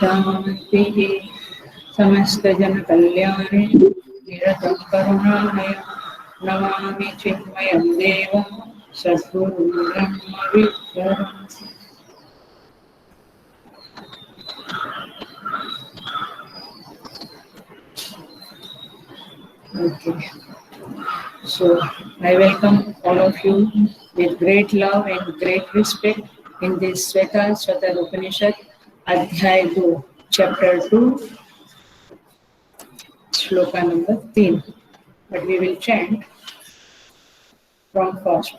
शांति समस्त जन कल्याणे निरतं करुणामय नमामि चिन्मयं देवं सद्गुरुं ब्रह्मविद्याम्। Okay. So I welcome all of you with great love and great respect in this Shweta Upanishad, Adhyay 2, Chapter 2, Shloka number 3. But we will chant from first.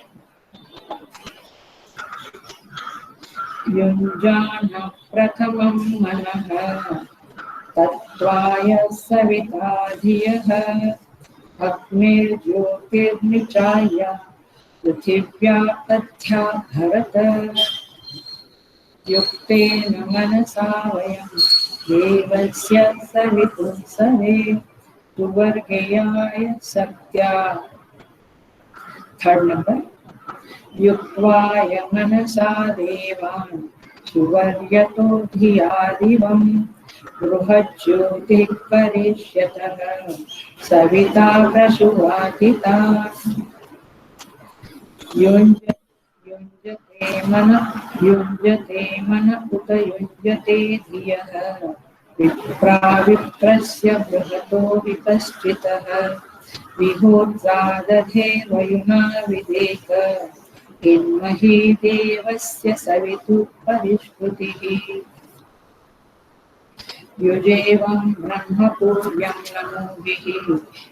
Yunjana Prathamam Manaha Tattvaya Savita Dhiyaha Agnirjyotirnichaya Prithivya Adhya Bharata Yuktena Manasa Vayam Devasya Savitum Save Tuvargayaya Satya. Third number. Yuktva manasa devan suvaryato dhiyadivam bruhajyotik parishyatah savita prasuvatita yunjate mana uta yunjate dhiyah viprasya bruhato vipaschitah vihodradadhe vayuna videka Inmahi devasya savitu parishkrutihi yujevam brahma puryam namovihi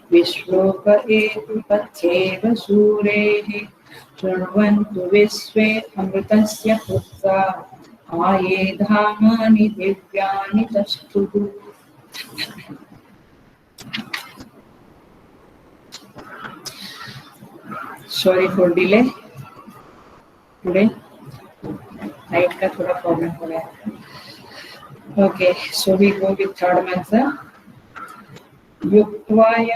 vishloka etu patyeva surehi shunvantu visve amritasya putra aye dhamani divyani tastudu. Sorry for delay. Today night का थोड़ा problem हो गया. Okay, so we go with third mantra. युक्त्वाय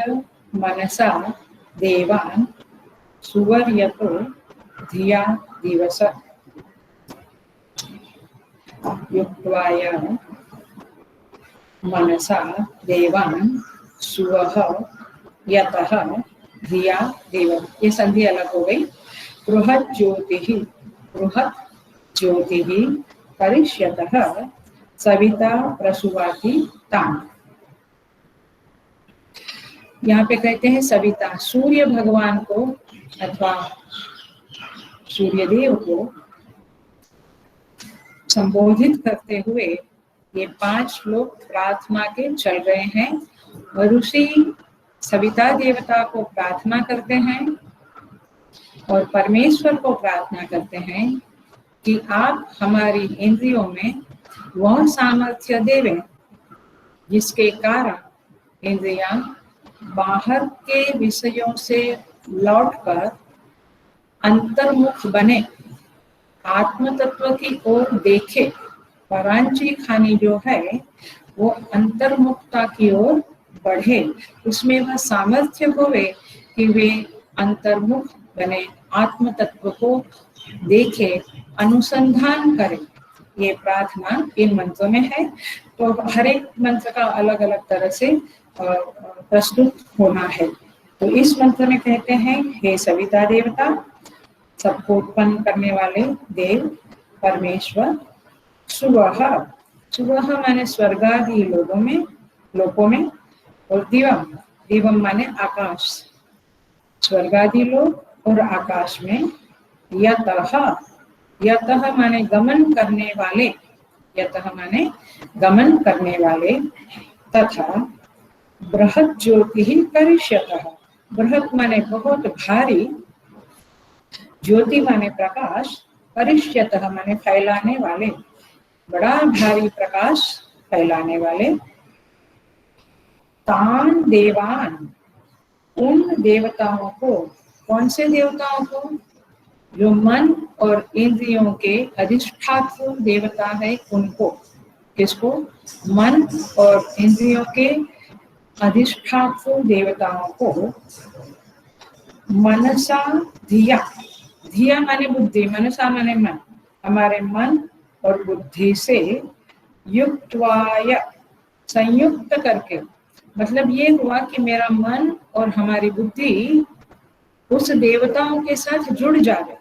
मनसा देवान् सुवर्यतो धिया दिवस. युक्त्वाय मनसा देवान् सुवह यतः धिया देव. ये संधि अलग हो गई. बृहत् ज्योतिः परिष्यतः सविता प्रसुवाति तान्. यहाँ पे कहते हैं सविता सूर्य भगवान को अथवा सूर्यदेव को संबोधित करते हुए ये 5 लोग प्रार्थना के चल रहे हैं और उसी सविता देवता को प्रार्थना करते हैं और परमेश्वर को प्रार्थना करते हैं कि आप हमारी इंद्रियों में वह सामर्थ्य देवें जिसके कारण इंद्रियां बाहर के विषयों से लौटकर अंतर्मुख बने, आत्म तत्व की ओर देखे. परांची खानी जो है वो अंतर्मुखता की ओर बढ़े, उसमें वह सामर्थ्य होवे कि वे अंतर्मुख बने, आत्म तत्व को देखे, अनुसंधान करें. ये प्रार्थना इन मंत्रों में है. तो हर एक मंत्र का अलग अलग तरह से प्रस्तुत होना है. तो इस मंत्र में कहते हैं हे सविता देवता, सबको उत्पन्न करने वाले देव परमेश्वर, सुवह माने स्वर्गादि लोकों में और दिवम माने आकाश, स्वर्गादि लोक और आकाश में. यतः माने गमन करने वाले तथा बृहत् ज्योतिः करिष्यतः. बृहत् माने बहुत भारी, ज्योति माने प्रकाश, करिष्यतः माने फैलाने वाले, बड़ा भारी प्रकाश फैलाने वाले. तान देवान उन देवताओं को. कौन से देवताओं को? जो मन और इंद्रियों के अधिष्ठात्र देवता है उनको. किसको? मन और इंद्रियों के अधिष्ठात्र देवताओं को मनसा धिया माने बुद्धि, मनसा माने मन, हमारे मन और बुद्धि से युक्त्वाय, संयुक्त करके, मतलब ये हुआ कि मेरा मन और हमारी बुद्धि उस देवताओं के साथ जुड़ जाए।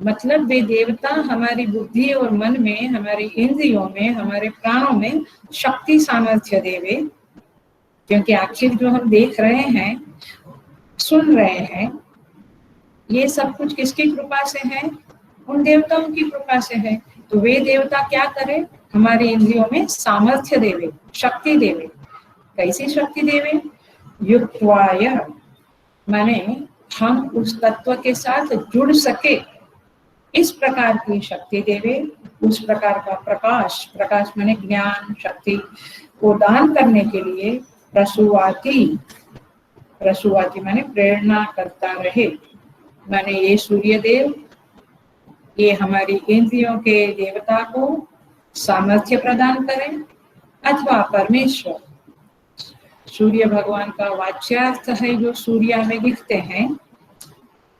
मतलब वे देवता हमारी बुद्धि और मन में, हमारी इंद्रियों में, हमारे प्राणों में शक्ति सामर्थ्य देवे। क्योंकि आखिर जो हम देख रहे हैं, सुन रहे हैं, ये सब कुछ किसकी कृपा से है? उन देवताओं की कृपा से है। तो वे देवता क्या करें? हमारे इंद्रियों में सामर्थ्य देवे, शक्ति देवे। कैसी शक्ति देवे? युक्त्वाय, माने हम उस तत्व के साथ जुड़ सके, इस प्रकार की शक्ति देवे। उस प्रकार का प्रकाश, प्रकाश माने ज्ञान शक्ति को दान करने के लिए प्रसूवाति, प्रसूवाति माने प्रेरणा करता रहे। माने ये सूर्य देव, ये हमारी इंद्रियों के देवता को सामर्थ्य प्रदान करें, अथवा परमेश्वर, सूर्य भगवान का वाच्यार्थ है जो सूर्य में दिखते हैं,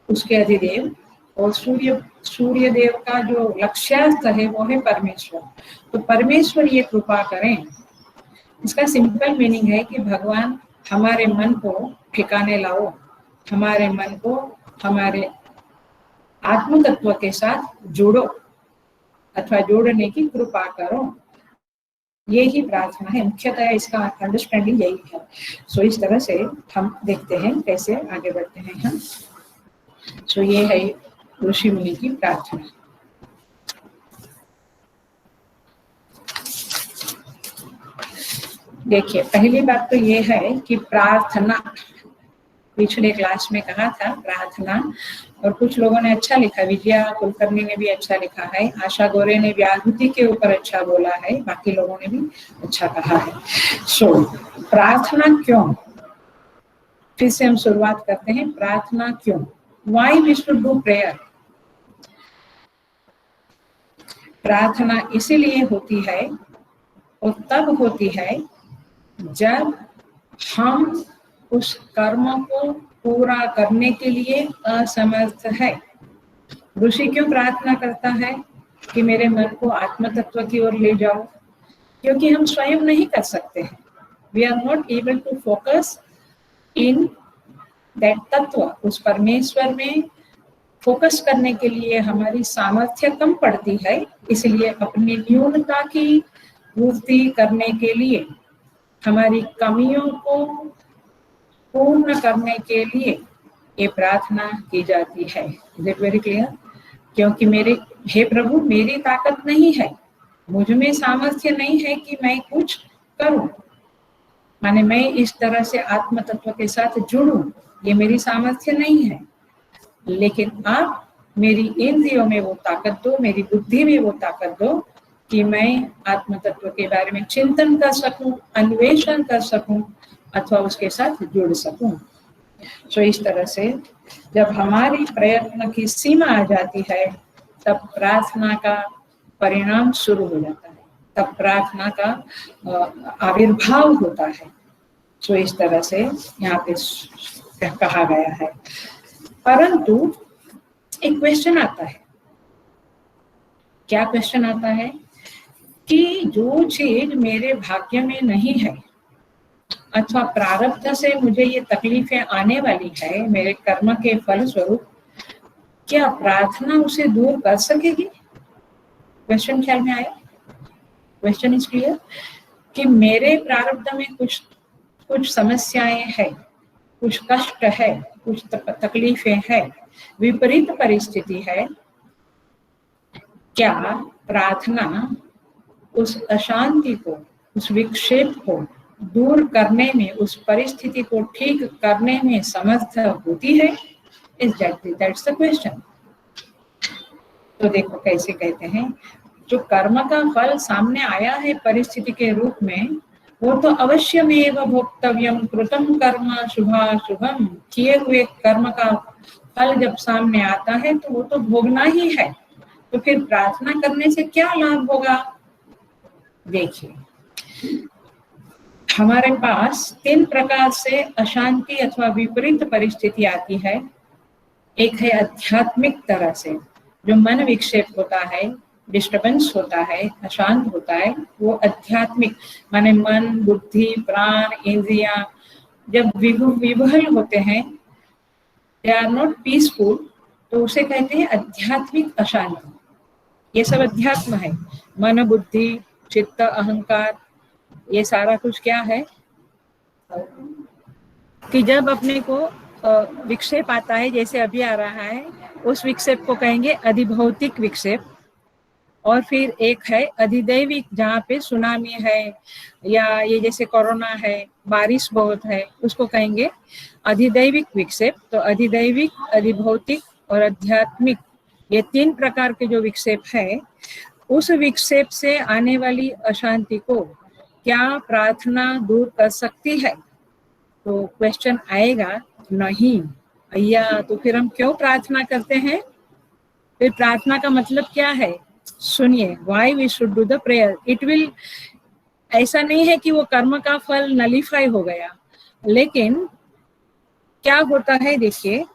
उसके अधिदेव, और सूर्य देव का जो लक्ष्यार्थ है वो है परमेश्वर। तो परमेश्वर ये कृपा करें। इसका सिंपल मीनिंग है कि भगवान हमारे मन को ठिकाने लाओ, हमारे मन को हमारे आत्म तत्व के साथ जोड़ो, अथवा जोड़ने की कृपा करो। यही प्रार्थना है, मुख्यतः इसका अंडरस्टैंडिंग यही है। सो इस तरह से हम देखते हैं कैसे आगे बढ़ते हैं हम। सो ये है ऋषि मुनि की प्रार्थना। देखिए, पहली बात तो ये है कि प्रार्थना, पिछले क्लास में कहा था प्रार्थना, और कुछ लोगों ने अच्छा लिखा, विजया कुलकर्णी ने भी अच्छा लिखा है, आशा गोरे ने व्याहुति के ऊपर अच्छा बोला है, बाकी लोगों ने भी अच्छा कहा है। सो प्रार्थना क्यों? फिर से हम शुरुआत करते हैं, प्रार्थना क्यों? Why we should do prayer? प्रार्थना इसीलिए होती है और तब होती है जब हम उस कर्म को पूरा करने के लिए असमर्थ है। ऋषि क्यों प्रार्थना करता है कि मेरे मन को आत्म तत्व की ओर ले जाओ? क्योंकि हम स्वयं नहीं कर सकते हैं। We are not able to focus in that तत्व, उस परमेश्वर में फोकस करने के लिए हमारी सामर्थ्य कम पड़ती है। इसलिए अपनी न्यूनता की पूर्ति करने के लिए, हमारी कमियों को पूर्ण करने के लिए ये प्रार्थना की जाती है। Is it very clear? क्योंकि हे प्रभु, मेरी ताकत नहीं है, मुझ में सामर्थ्य नहीं है कि मैं कुछ करूं, माने मैं इस तरह से आत्म तत्व के साथ जुड़ूं, ये मेरी सामर्थ्य नहीं है। लेकिन आप मेरी इंद्रियों में वो ताकत दो, मेरी बुद्धि में वो ताकत दो कि मैं आत्म तत्व के बारे में चिंतन कर सकूं, अन्वेषण कर सकूं, अथवा उसके साथ जुड़ सकूं। सो इस तरह से जब हमारी प्रयत्न की सीमा आ जाती है, तब प्रार्थना का परिणाम शुरू हो जाता है, तब प्रार्थना का आविर्भाव होता है। सो इस तरह से यहाँ पे कहा गया है। परंतु एक क्वेश्चन आता है। क्या क्वेश्चन आता है? कि जो चीज मेरे भाग्य में नहीं है, अथवा प्रारब्ध से मुझे ये तकलीफें आने वाली है मेरे कर्म के फल स्वरूप, क्या प्रार्थना उसे दूर कर सकेगी? क्वेश्चन ख्याल में आया? क्वेश्चन इज क्लियर कि मेरे प्रारब्ध में कुछ समस्याएं हैं, कुछ कष्ट है, कुछ तकलीफें हैं, विपरीत परिस्थिति है। क्या प्रार्थना उस अशांति को, उस विक्षेप को दूर करने में, उस परिस्थिति को ठीक करने में समर्थ होती है? That's the question. तो देखो कैसे कहते हैं, जो कर्म का फल सामने आया है परिस्थिति के रूप में, वो तो अवश्यमेव भोक्तव्यम कृतम कर्म शुभाशुभम। किए हुए कर्म का फल जब सामने आता है तो वो तो भोगना ही है। तो फिर प्रार्थना करने से क्या लाभ होगा? देखिए, हमारे पास 3 प्रकार से अशांति अथवा विपरीत परिस्थिति आती है। एक है आध्यात्मिक तरह से, जो मन विक्षेप होता है, डिस्टर्बेंस होता है, अशांत होता है, वो आध्यात्मिक माने मन, बुद्धि, प्राण, इंद्रियां जब विवहल होते हैं, दे आर नॉट पीसफुल, तो उसे कहते हैं आध्यात्मिक अशांति। ये सब अध्यात्म है, मन, बुद्धि, चित्त, अहंकार, ये सारा कुछ क्या है कि जब अपने को विक्षेप आता है, जैसे अभी आ रहा है, उस विक्षेप को कहेंगे अधिभौतिक विक्षेप। और फिर एक है अधिदैविक, जहाँ पे सुनामी है या ये जैसे कोरोना है, बारिश बहुत है, उसको कहेंगे अधिदैविक विक्षेप। तो अधिदैविक, अधिभौतिक और आध्यात्मिक, ये 3 प्रकार के जो विक्षेप है, उस विक्षेप से आने वाली अशांति को क्या प्रार्थना दूर कर सकती है? तो क्वेश्चन आएगा नहीं भैया, तो फिर हम क्यों प्रार्थना करते हैं? फिर प्रार्थना का मतलब क्या है? सुनिए, why we should do the prayer. It will, ऐसा नहीं है कि वो कर्म का फल नलिफाई हो गया, लेकिन क्या होता है देखिए,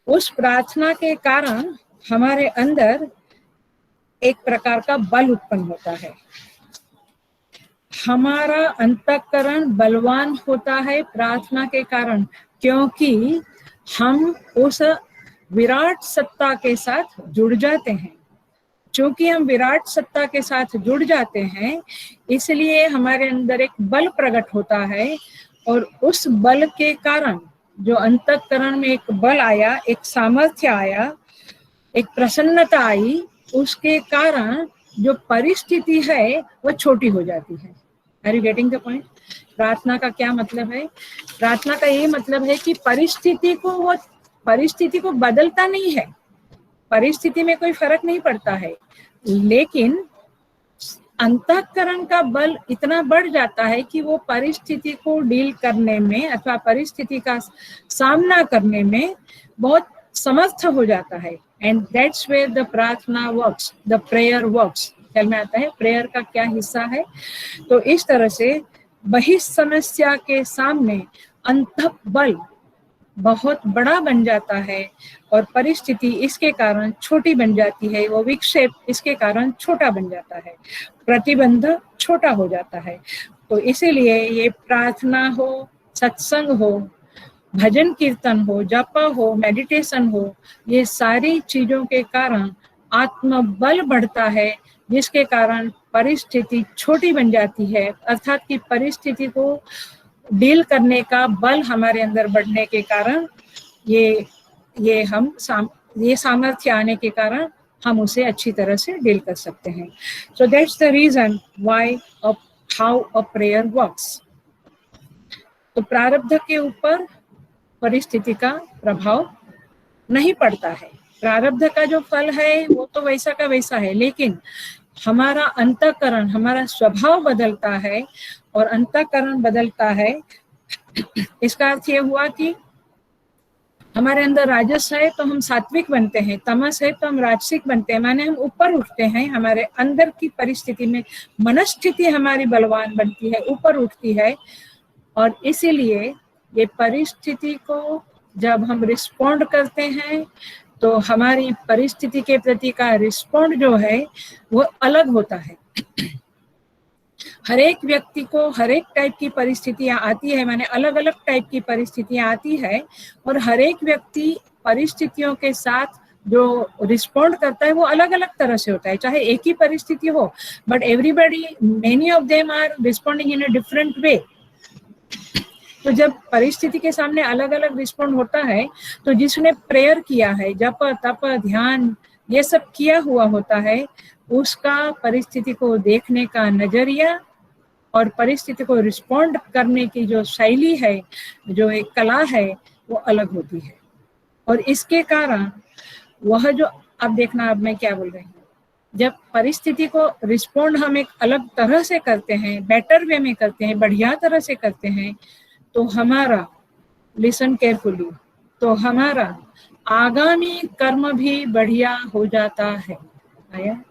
उस प्रार्थना के कारण हमारे अंदर एक प्रकार का बल उत्पन्न होता है। हमारा अंतःकरण बलवान होता है प्रार्थना के कारण, क्योंकि हम उस विराट सत्ता के साथ जुड़ जाते हैं। चूंकि हम विराट सत्ता के साथ जुड़ जाते हैं, इसलिए हमारे अंदर एक बल प्रकट होता है, और उस बल के कारण जो अंतःकरण में एक बल आया, एक सामर्थ्य आया, एक प्रसन्नता आई, उसके कारण जो परिस्थिति है वो छोटी हो जाती है। Are you getting the point? प्रार्थना का क्या मतलब है? प्रार्थना का ये मतलब है कि परिस्थिति को बदलता नहीं है, परिस्थिति में कोई फर्क नहीं पड़ता है, लेकिन अंतःकरण का बल इतना बढ़ जाता है कि वो परिस्थिति को डील करने में अथवा परिस्थिति का सामना करने में बहुत समर्थ हो जाता है। एंड दैट्स वेयर द प्रार्थना वर्क्स, द प्रेयर वर्क्स। ख्याल में आता है प्रेयर का क्या हिस्सा है? तो इस तरह से बहिर्समस्या के सामने अंतः बल बहुत बड़ा बन जाता है, और परिस्थिति इसके कारण छोटी बन जाती है, वो विक्षेप इसके कारण छोटा बन जाता है, प्रतिबंध छोटा हो जाता है। तो इसीलिए ये प्रार्थना हो, सत्संग हो, भजन कीर्तन हो, जप हो, मेडिटेशन हो, ये सारी चीजों के कारण आत्मबल बढ़ता है, जिसके कारण परिस्थिति छोटी बन जाती है, अर्थात कि परिस्थिति को डील करने का बल हमारे अंदर बढ़ने के कारण ये सामर्थ्य आने के कारण हम उसे अच्छी तरह से डील कर सकते हैं। So that's the reason why how a prayer works. तो प्रारब्ध के ऊपर परिस्थिति का प्रभाव नहीं पड़ता है, प्रारब्ध का जो फल है वो तो वैसा का वैसा है, लेकिन हमारा अंतःकरण, हमारा स्वभाव बदलता है, और अंतःकरण बदलता है इसका अर्थ ये हुआ कि हमारे अंदर राजस है तो हम सात्विक बनते हैं, तमस है तो हम राजसिक बनते हैं, माने हम ऊपर उठते हैं, हमारे अंदर की परिस्थिति में मनस्थिति हमारी बलवान बनती है, ऊपर उठती है। और इसीलिए ये परिस्थिति को जब हम रिस्पॉन्ड करते हैं, तो हमारी परिस्थिति के प्रति का रिस्पॉन्ड जो है वो अलग होता है। हर एक व्यक्ति को हर एक टाइप की परिस्थितियां आती है, माने अलग अलग टाइप की परिस्थितियां आती है, और हर एक व्यक्ति परिस्थितियों के साथ जो रिस्पॉन्ड करता है वो अलग अलग तरह से होता है। चाहे एक ही परिस्थिति हो, but everybody, many of them are responding in a different way. तो जब परिस्थिति के सामने अलग अलग रिस्पॉन्ड होता है, तो जिसने प्रेयर किया है, जप तप ध्यान ये सब किया हुआ होता है, उसका परिस्थिति को देखने का नजरिया और परिस्थिति को रिस्पॉन्ड करने की जो शैली है, जो एक कला है, वो अलग होती है। और इसके कारण वह जो, अब देखना अब मैं क्या बोल रही हूँ, जब परिस्थिति को रिस्पॉन्ड हम एक अलग तरह से करते हैं, बेटर वे में करते हैं, बढ़िया तरह से करते हैं, तो हमारा, लिसन केयरफुली, तो हमारा आगामी कर्म भी बढ़िया हो जाता है। आया?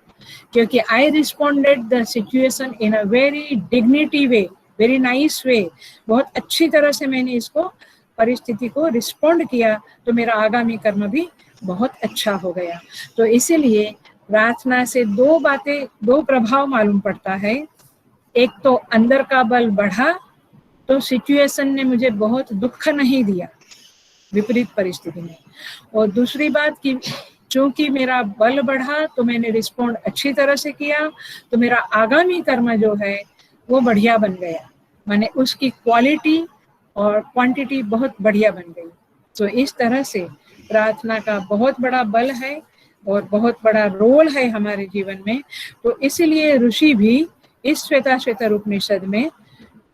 क्योंकि I responded the situation in a very dignity way, very nice way, बहुत अच्छी तरह से मैंने इसको परिस्थिति को रिस्पॉन्ड किया, तो मेरा आगामी कर्म भी बहुत अच्छा हो गया। तो इसीलिए प्रार्थना से दो प्रभाव मालूम पड़ता है। एक तो अंदर का बल बढ़ा तो सिचुएशन ने मुझे बहुत दुख नहीं दिया विपरीत परिस्थिति में, और दूसरी बात कि चूंकि मेरा बल बढ़ा तो मैंने रिस्पॉन्ड अच्छी तरह से किया, तो मेरा आगामी कर्म जो है वो बढ़िया बन गया, माने उसकी क्वालिटी और क्वांटिटी बहुत बढ़िया बन गई। तो इस तरह से प्रार्थना का बहुत बड़ा बल है और बहुत बड़ा रोल है हमारे जीवन में। तो इसीलिए ऋषि भी इस श्वेताश्वेतर उपनिषद में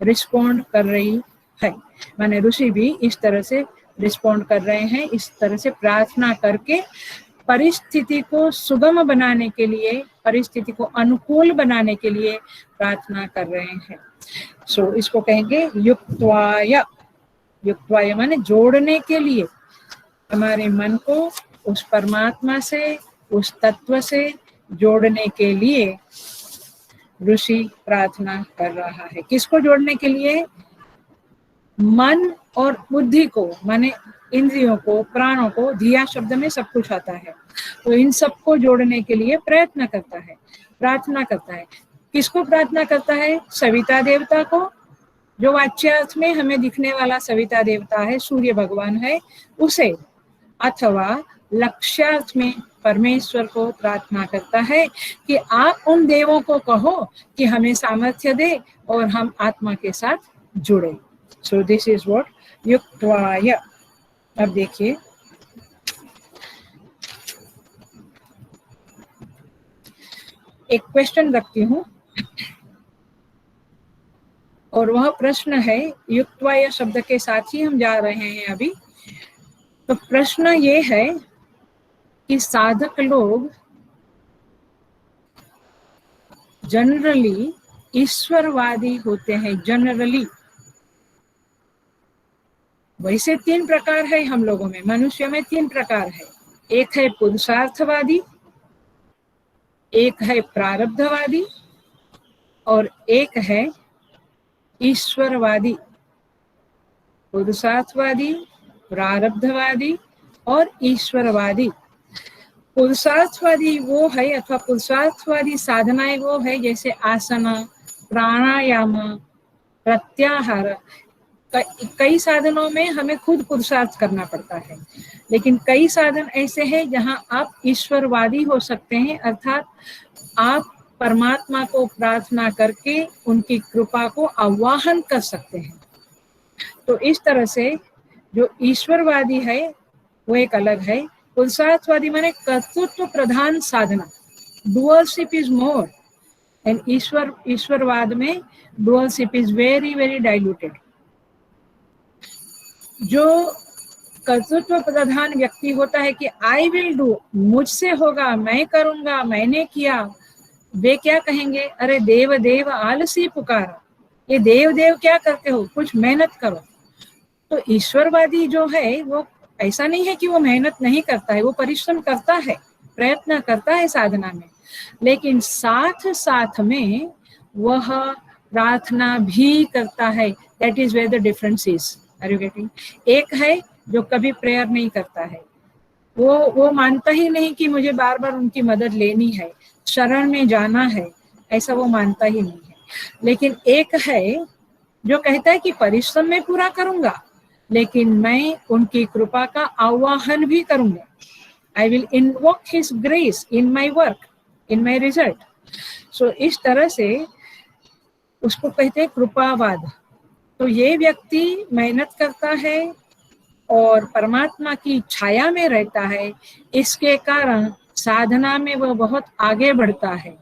रिस्पॉन्ड कर रही है, माने ऋषि भी इस तरह से रिस्पॉन्ड कर रहे हैं, इस तरह से प्रार्थना करके परिस्थिति को सुगम बनाने के लिए, परिस्थिति को अनुकूल बनाने के लिए प्रार्थना कर रहे हैं। सो इसको कहेंगे युक्त्वाय। युक्त्वाय माने जोड़ने के लिए, हमारे मन को उस परमात्मा से, उस तत्व से जोड़ने के लिए ऋषि प्रार्थना कर रहा है। किसको जोड़ने के लिए? मन और बुद्धि को, माने इंद्रियों को, प्राणों को, धिया शब्द में सब कुछ आता है, तो इन सबको जोड़ने के लिए प्रयत्न करता है, प्रार्थना करता है। किसको प्रार्थना करता है? सविता देवता को, जो वाच्यार्थ में हमें दिखने वाला सविता देवता है, सूर्य भगवान है, उसे, अथवा लक्ष्यार्थ में परमेश्वर को प्रार्थना करता है कि आप उन देवों को कहो कि हमें सामर्थ्य दे और हम आत्मा के साथ जुड़े। सो दिस इज व्हाट युक्त्वाय। अब देखिए, एक क्वेश्चन रखती हूँ और वह प्रश्न है, युक्त्वाय शब्द के साथ ही हम जा रहे हैं अभी। तो प्रश्न ये है कि साधक लोग जनरली ईश्वरवादी होते हैं। जनरली, वैसे 3 प्रकार है हम लोगों में, मनुष्य में 3 प्रकार है। एक है पुरुषार्थवादी, एक है प्रारब्धवादी और एक है ईश्वरवादी। पुरुषार्थवादी, प्रारब्धवादी और ईश्वरवादी। पुरुषार्थवादी वो है, अथवा पुरुषार्थवादी साधनाएं वो है जैसे आसना, प्राणायाम, प्रत्याहार। कई साधनों में हमें खुद पुरुषार्थ करना पड़ता है, लेकिन कई साधन ऐसे हैं जहां आप ईश्वरवादी हो सकते हैं, अर्थात आप परमात्मा को प्रार्थना करके उनकी कृपा को आवाहन कर सकते हैं। तो इस तरह से जो ईश्वरवादी है वो एक अलग है। पुरुषार्थवादी माने कर्तृत्व प्रधान साधना, डुअलशिप इज मोर, एंड ईश्वरवाद में डुअलशिप इज वेरी वेरी डाइल्यूटेड। जो कर्तृत्व प्रधान व्यक्ति होता है कि आई विल डू, मुझसे होगा, मैं करूंगा, मैंने किया, वे क्या कहेंगे? अरे देव देव आलसी पुकारा, ये देव देव क्या करते हो, कुछ मेहनत करो। तो ईश्वरवादी जो है वो ऐसा नहीं है कि वो मेहनत नहीं करता है, वो परिश्रम करता है, प्रयत्न करता है साधना में, लेकिन साथ साथ में वह प्रार्थना भी करता है। That is where the difference is. Are you getting? एक है जो कभी प्रेयर नहीं करता है, वो मानता ही नहीं कि मुझे बार बार उनकी मदद लेनी है, शरण में जाना है, ऐसा वो मानता ही नहीं है। लेकिन एक है जो कहता है कि परिश्रम में पूरा करूंगा, लेकिन मैं उनकी कृपा का आवाहन भी करूंगा। I will invoke his grace in my work, in my result. So इस तरह से उसको कहते हैं कृपावाद। तो ये व्यक्ति मेहनत करता है और परमात्मा की छाया में रहता है, इसके कारण साधना में वह बहुत आगे बढ़ता है।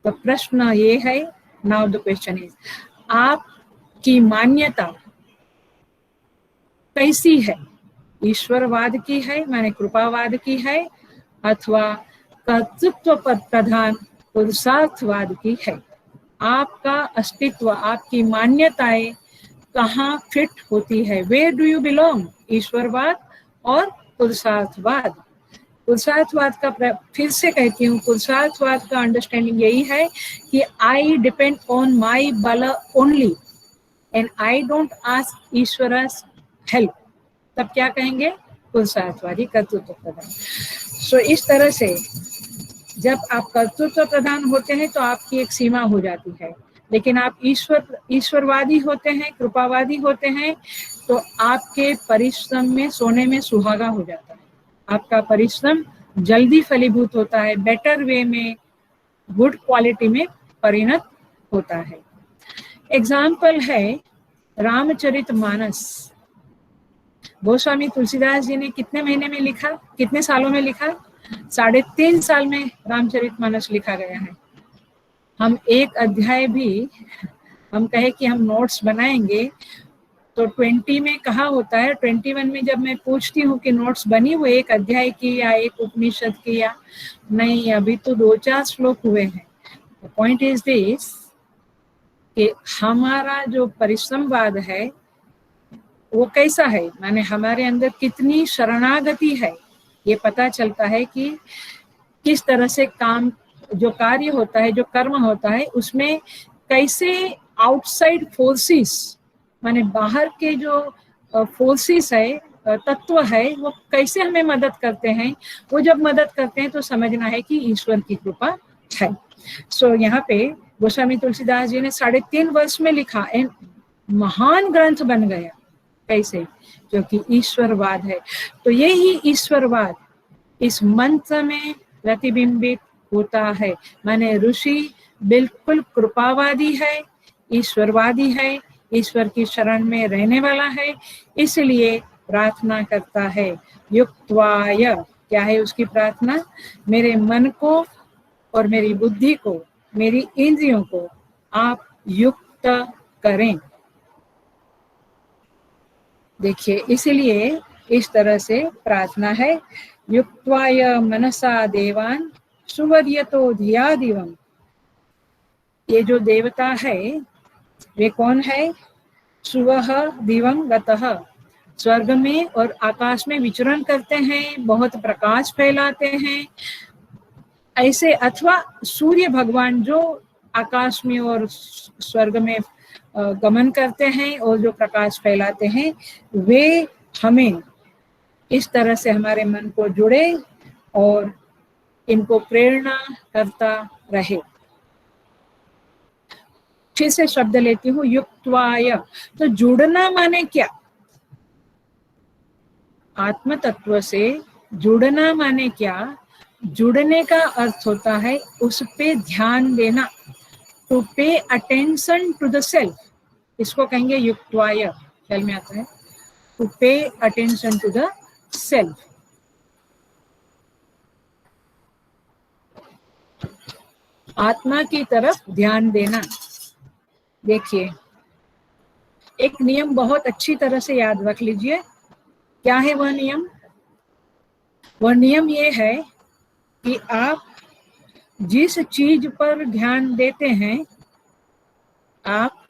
तो प्रश्न ये है, नाउ द क्वेश्चन इज, आपकी मान्यता कैसी है? ईश्वरवाद की है, माने कृपावाद की है, अथवा कर्तृत्व प्रधान पुरुषार्थवाद की है? आपका अस्तित्व, आपकी मान्यताएं कहाँ फिट होती है? Where do you belong? ईश्वरवाद और पुरुषार्थवाद। पुरुषार्थवाद का, फिर से कहती हूँ, पुरुषार्थवाद का अंडरस्टैंडिंग यही है कि आई डिपेंड ऑन माई बल only and I don't ask ईश्वरस हेल्प। तब क्या कहेंगे? पुरुषार्थवादी, कर्तृत्व प्रधान। सो इस तरह से जब आप कर्तृत्व प्रधान होते हैं तो आपकी एक सीमा हो जाती है, लेकिन आप ईश्वरवादी होते हैं, कृपावादी होते हैं, तो आपके परिश्रम में सोने में सुहागा हो जाता है। आपका परिश्रम जल्दी फलीभूत होता है, बेटर वे में, गुड क्वालिटी में परिणत होता है। एग्जाम्पल है रामचरितमानस। गोस्वामी तुलसीदास जी ने कितने महीने में लिखा, कितने सालों में लिखा? 3.5 साल में रामचरितमानस लिखा गया है। हम एक अध्याय भी, हम कहे कि हम नोट्स बनाएंगे तो 20 में कहा होता है, 21 में जब मैं पूछती हूँ कि नोट्स बनी हुई एक अध्याय की या एक उपनिषद की, या नहीं, अभी तो 2-4 श्लोक हुए हैं। पॉइंट इज दिस कि हमारा जो परिश्रमवाद है वो कैसा है, माने हमारे अंदर कितनी शरणागति है, ये पता चलता है कि किस तरह से काम, जो कार्य होता है, जो कर्म होता है, उसमें कैसे आउटसाइड फोर्सेस, माने बाहर के जो फोर्सेस है, तत्व है, वो कैसे हमें मदद करते हैं। वो जब मदद करते हैं तो समझना है कि ईश्वर की कृपा है। सो यहाँ पे गोस्वामी तुलसीदास जी ने 3.5 वर्ष में लिखा, एंड महान ग्रंथ बन गया। कैसे? क्योंकि ईश्वरवाद है। तो यही ईश्वरवाद इस मंत्र में प्रतिबिंबित होता है। माने ऋषि बिल्कुल कृपावादी है, ईश्वरवादी है, ईश्वर की शरण में रहने वाला है, इसलिए प्रार्थना करता है युक्त्वाय। क्या है उसकी प्रार्थना? मेरे मन को और मेरी बुद्धि को, मेरी इंद्रियों को आप युक्त करें। देखिए, इसलिए इस तरह से प्रार्थना है, युक्त्वाय मनसा देवान सुवर्यतो धिया दिवम। ये जो देवता है वे कौन है? सुवह दिवम गतः, स्वर्ग में और आकाश में विचरण करते हैं, बहुत प्रकाश फैलाते हैं ऐसे। अथवा सूर्य भगवान जो आकाश में और स्वर्ग में गमन करते हैं और जो प्रकाश फैलाते हैं, वे हमें इस तरह से हमारे मन को जुड़े और इनको प्रेरणा करता रहे। फिर से शब्द लेती हूँ, युक्त्वाय। तो जुड़ना माने क्या? आत्म तत्व से जुड़ना माने क्या? जुड़ने का अर्थ होता है उस पे ध्यान देना, टू पे अटेंशन टू द सेल्फ। इसको कहेंगे युक्त्वाय। ख्याल में आता है? टू पे अटेंशन टू द सेल्फ। आत्मा की तरफ ध्यान देना। देखिए, एक नियम बहुत अच्छी तरह से याद रख लीजिए। क्या है वह नियम? वह नियम ये है कि आप जिस चीज पर ध्यान देते हैं, आप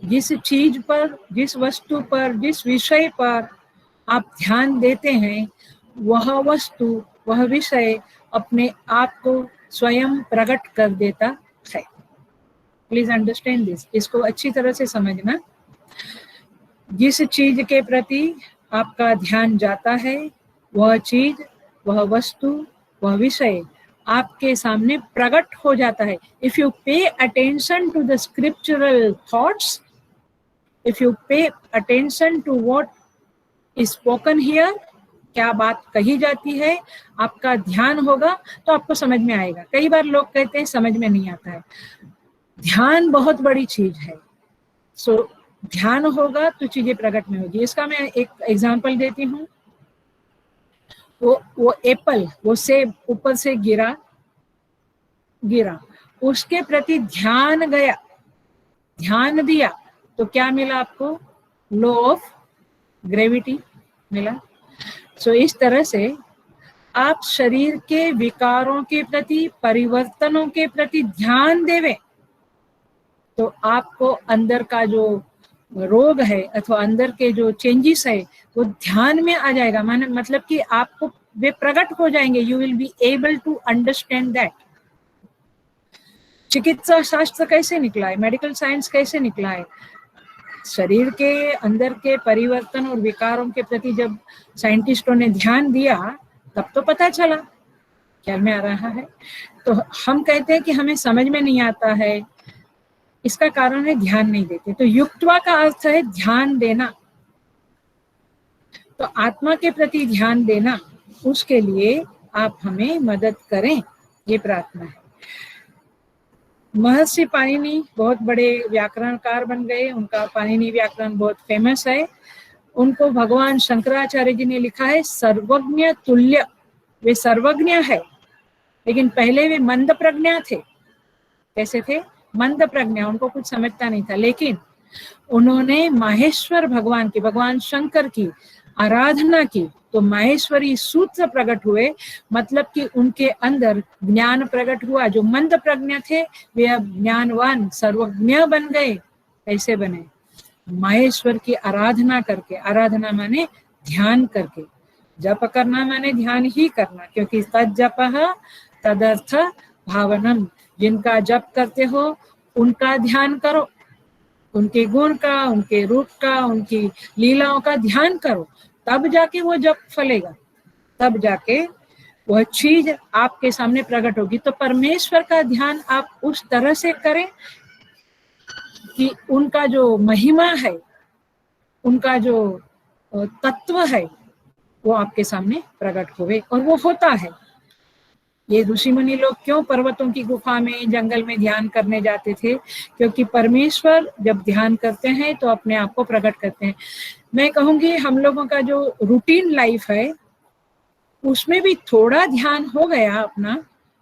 जिस चीज पर, जिस वस्तु पर, जिस विषय पर आप ध्यान देते हैं, वह वस्तु, वह विषय अपने आप को स्वयं प्रकट कर देता है। प्लीज अंडरस्टैंड दिस, इसको अच्छी तरह से समझना। जिस चीज के प्रति आपका ध्यान जाता है, वह चीज, वह वस्तु, वह विषय आपके सामने प्रकट हो जाता है। If you pay attention to the scriptural thoughts, if you pay attention to what is spoken here, क्या बात कही जाती है, आपका ध्यान होगा तो आपको समझ में आएगा। कई बार लोग कहते हैं समझ में नहीं आता है। ध्यान बहुत बड़ी चीज है। सो ध्यान होगा तो चीजें प्रकट में होगी। इसका मैं एक एग्जांपल देती हूँ। वो एप्पल, वो सेब ऊपर से गिरा, उसके प्रति ध्यान गया, ध्यान दिया, तो क्या मिला आपको? लॉ ऑफ ग्रेविटी मिला। सो इस तरह से आप शरीर के विकारों के प्रति, परिवर्तनों के प्रति ध्यान देवें तो आपको अंदर का जो रोग है अथवा अंदर के जो चेंजेस है वो ध्यान में आ जाएगा। माने मतलब कि आपको वे प्रकट हो जाएंगे। You will be able to understand that. चिकित्सा शास्त्र कैसे निकला है, मेडिकल साइंस कैसे निकला है? शरीर के अंदर के परिवर्तन और विकारों के प्रति जब साइंटिस्टों ने ध्यान दिया तब तो पता चला। ख्याल में आ रहा है? तो हम कहते हैं कि हमें समझ में नहीं आता है, इसका कारण है ध्यान नहीं देते। तो युक्त्वा का अर्थ है ध्यान देना। तो आत्मा के प्रति ध्यान देना, उसके लिए आप हमें मदद करें, ये प्रार्थना है। महर्षि पाणिनि बहुत बड़े व्याकरणकार बन गए, उनका पाणिनि व्याकरण बहुत फेमस है। उनको भगवान शंकराचार्य जी ने लिखा है सर्वज्ञ तुल्य। वे सर्वज्ञ है, लेकिन पहले वे मंद प्रज्ञा थे। कैसे थे? मंद प्रज्ञा, उनको कुछ समझता नहीं था। लेकिन उन्होंने माहेश्वर भगवान की, भगवान शंकर की आराधना की, तो माहेश्वरी सूत्र प्रकट हुए। मतलब कि उनके अंदर ज्ञान प्रकट हुआ। जो मंद प्रज्ञा थे वे अब ज्ञानवान सर्वज्ञ बन गए। कैसे बने? माहेश्वर की आराधना करके। आराधना माने ध्यान करके। जप करना माने ध्यान ही करना, क्योंकि तद जपः तदर्थ भावनम। जिनका जप करते हो उनका ध्यान करो, उनके गुण का, उनके रूप का, उनकी लीलाओं का ध्यान करो, तब जाके वो जप फलेगा, तब जाके वह चीज आपके सामने प्रकट होगी। तो परमेश्वर का ध्यान आप उस तरह से करें कि उनका जो महिमा है, उनका जो तत्व है, वो आपके सामने प्रकट होवे। और वो होता है। ये ऋषि मुनि लोग क्यों पर्वतों की गुफा में, जंगल में ध्यान करने जाते थे? क्योंकि परमेश्वर जब ध्यान करते हैं तो अपने आप को प्रकट करते हैं। मैं कहूंगी हम लोगों का जो रूटीन लाइफ है उसमें भी थोड़ा ध्यान हो गया अपना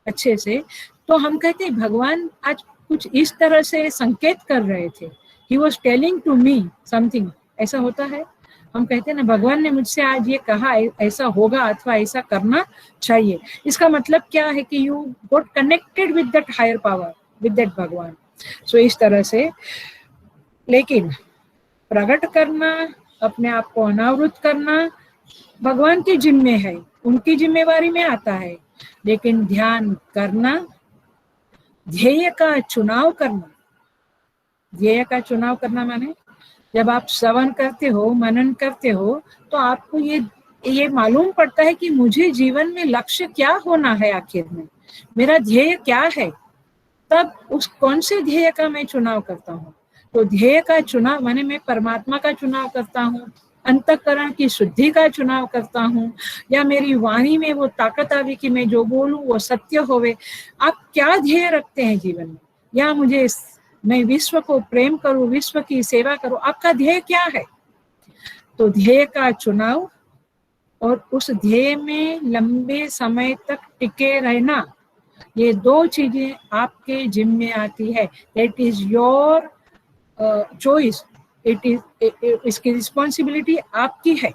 अच्छे से, तो हम कहते हैं भगवान आज कुछ इस तरह से संकेत कर रहे थे, he was telling to me something. ऐसा होता है, हम कहते हैं ना भगवान ने मुझसे आज ये कहा, ऐसा होगा अथवा ऐसा करना चाहिए। इसका मतलब क्या है कि you got connected with that higher power, with that Bhagwan. So इस तरह से। लेकिन प्रकट करना, अपने आप को अनावृत करना भगवान के जिम्मे है, उनकी जिम्मेवारी में आता है। लेकिन ध्यान करना, ध्येय का चुनाव करना। ध्येय का चुनाव करना माने जब आप श्रवण करते हो, मनन करते हो, तो आपको ये मालूम पड़ता है कि मुझे जीवन में लक्ष्य क्या होना है, आखिर में मेरा ध्येय क्या है। तब उस कौन से ध्येय का मैं चुनाव करता हूँ। तो ध्येय का चुनाव माने मैं परमात्मा का चुनाव करता हूँ, अंतःकरण की शुद्धि का चुनाव करता हूँ, या मेरी वाणी में वो ताकत आवे कि मैं जो बोलूं वो सत्य होवे। आप क्या ध्येय रखते हैं जीवन में? या मैं विश्व को प्रेम करूं, विश्व की सेवा करूं, आपका ध्येय क्या है? तो ध्येय का चुनाव और उस ध्येय में लंबे समय तक टिके रहना, ये दो चीजें आपके जिम्मे आती है। That is your choice, it is, इसकी रिस्पॉन्सिबिलिटी आपकी है।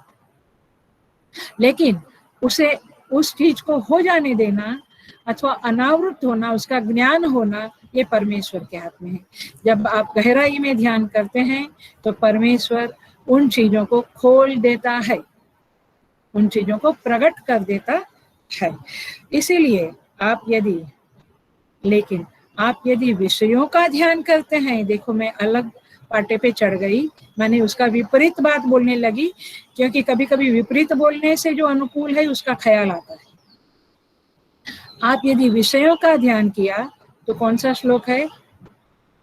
लेकिन उसे, उस चीज को हो जाने देना अथवा अनावृत होना, उसका ज्ञान होना, ये परमेश्वर के हाथ में है। जब आप गहराई में ध्यान करते हैं तो परमेश्वर उन चीजों को खोल देता है, उन चीजों को प्रकट कर देता है। इसीलिए आप यदि विषयों का ध्यान करते हैं, देखो मैं अलग पाटे पे चढ़ गई, मैंने उसका विपरीत बात बोलने लगी, क्योंकि कभी कभी विपरीत बोलने से जो अनुकूल है उसका ख्याल आता है। आप यदि विषयों का ध्यान किया तो कौन सा श्लोक है?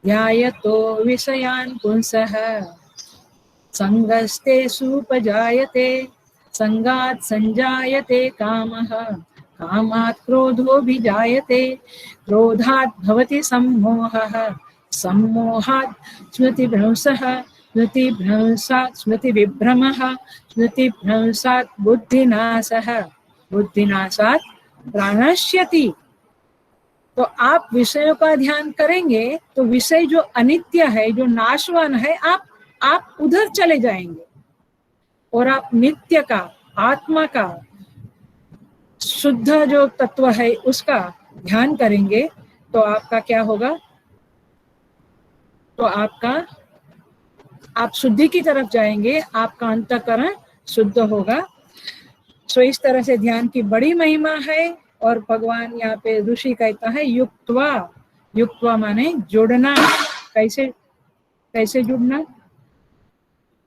ध्यायतो विषयान् पुंसः संगस्ते सुपजायते संगात् संजायते कामः कामात् क्रोधोऽभिजायते क्रोधात् भवति सम्मोहः सम्मोहात् स्मृतिभ्रंशः स्मृतिभ्रंशात् स्मृतिविभ्रमः स्मृतिभ्रंशात् बुद्धिनाशः बुद्धिनाशात् प्राणश्यति। तो आप विषयों का ध्यान करेंगे तो विषय जो अनित्य है, जो नाशवान है, आप उधर चले जाएंगे, और आप नित्य का, आत्मा का, शुद्ध जो तत्व है उसका ध्यान करेंगे। तो आपका क्या होगा? तो आप शुद्धि की तरफ जाएंगे, आपका अंतःकरण शुद्ध होगा। सो इस तरह से ध्यान की बड़ी महिमा है। और भगवान यहाँ पे ऋषि कहता है युक्त्वा। युक्त्वा माने जुड़ना। कैसे जुड़ना?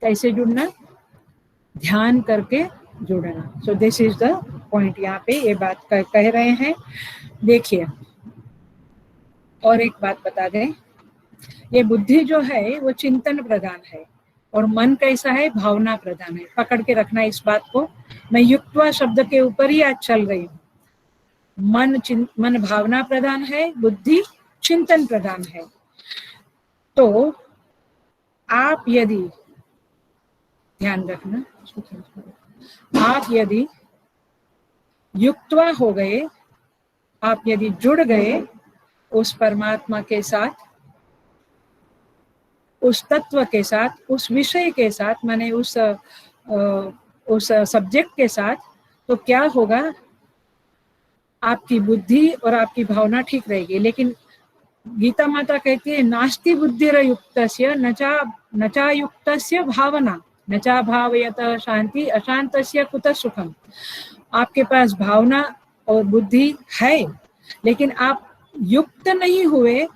कैसे जुड़ना? ध्यान करके जुड़ना। सो दिस इज द पॉइंट यहाँ पे ये बात कह रहे हैं। देखिए, और एक बात बता दें, ये बुद्धि जो है वो चिंतन प्रधान है और मन कैसा है, भावना प्रधान है। पकड़ के रखना इस बात को। मैं युक्त्वा शब्द के ऊपर ही आज चल रही हूँ। मन भावना प्रधान है, बुद्धि चिंतन प्रधान है। तो आप यदि ध्यान रखना, आप यदि युक्त्वा हो गए, आप यदि जुड़ गए उस परमात्मा के साथ, उस तत्व के साथ, उस विषय के साथ, माने उस सब्जेक्ट के साथ, तो क्या होगा, आपकी बुद्धि और आपकी भावना ठीक रहेगी। लेकिन गीता माता कहती है नास्ति बुद्धिरयुक्तस्य न चा युक्तस्य भावना न चा भावयत शांति अशांतस्य कुतः सुखम। आपके पास भावना और बुद्धि है, लेकिन आप युक्त नहीं हुए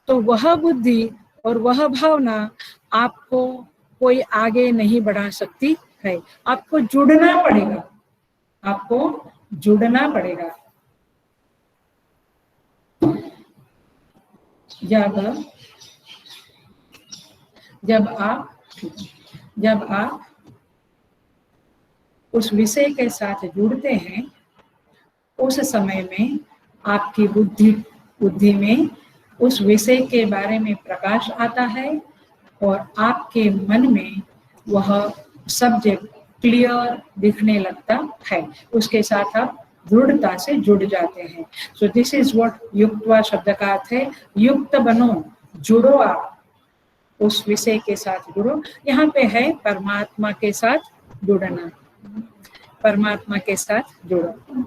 तो वह बुद्धि और वह भावना आपको कोई आगे नहीं बढ़ा सकती है। आपको जुड़ना पड़ेगा, आपको जुड़ना पड़ेगा। जब आप उस विषय के साथ जुड़ते हैं, उस समय में आपकी बुद्धि में उस विषय के बारे में प्रकाश आता है और आपके मन में वह सब्जेक्ट क्लियर दिखने लगता है। उसके साथ आप दृढ़ता से जुड़ जाते हैं। सो दिस इज व्हाट युक्त्वा शब्द का अर्थ है। युक्त बनो, जुड़ो, आप उस विषय के साथ जुड़ो। यहाँ पे है परमात्मा के साथ जुड़ना, परमात्मा के साथ जुड़ो।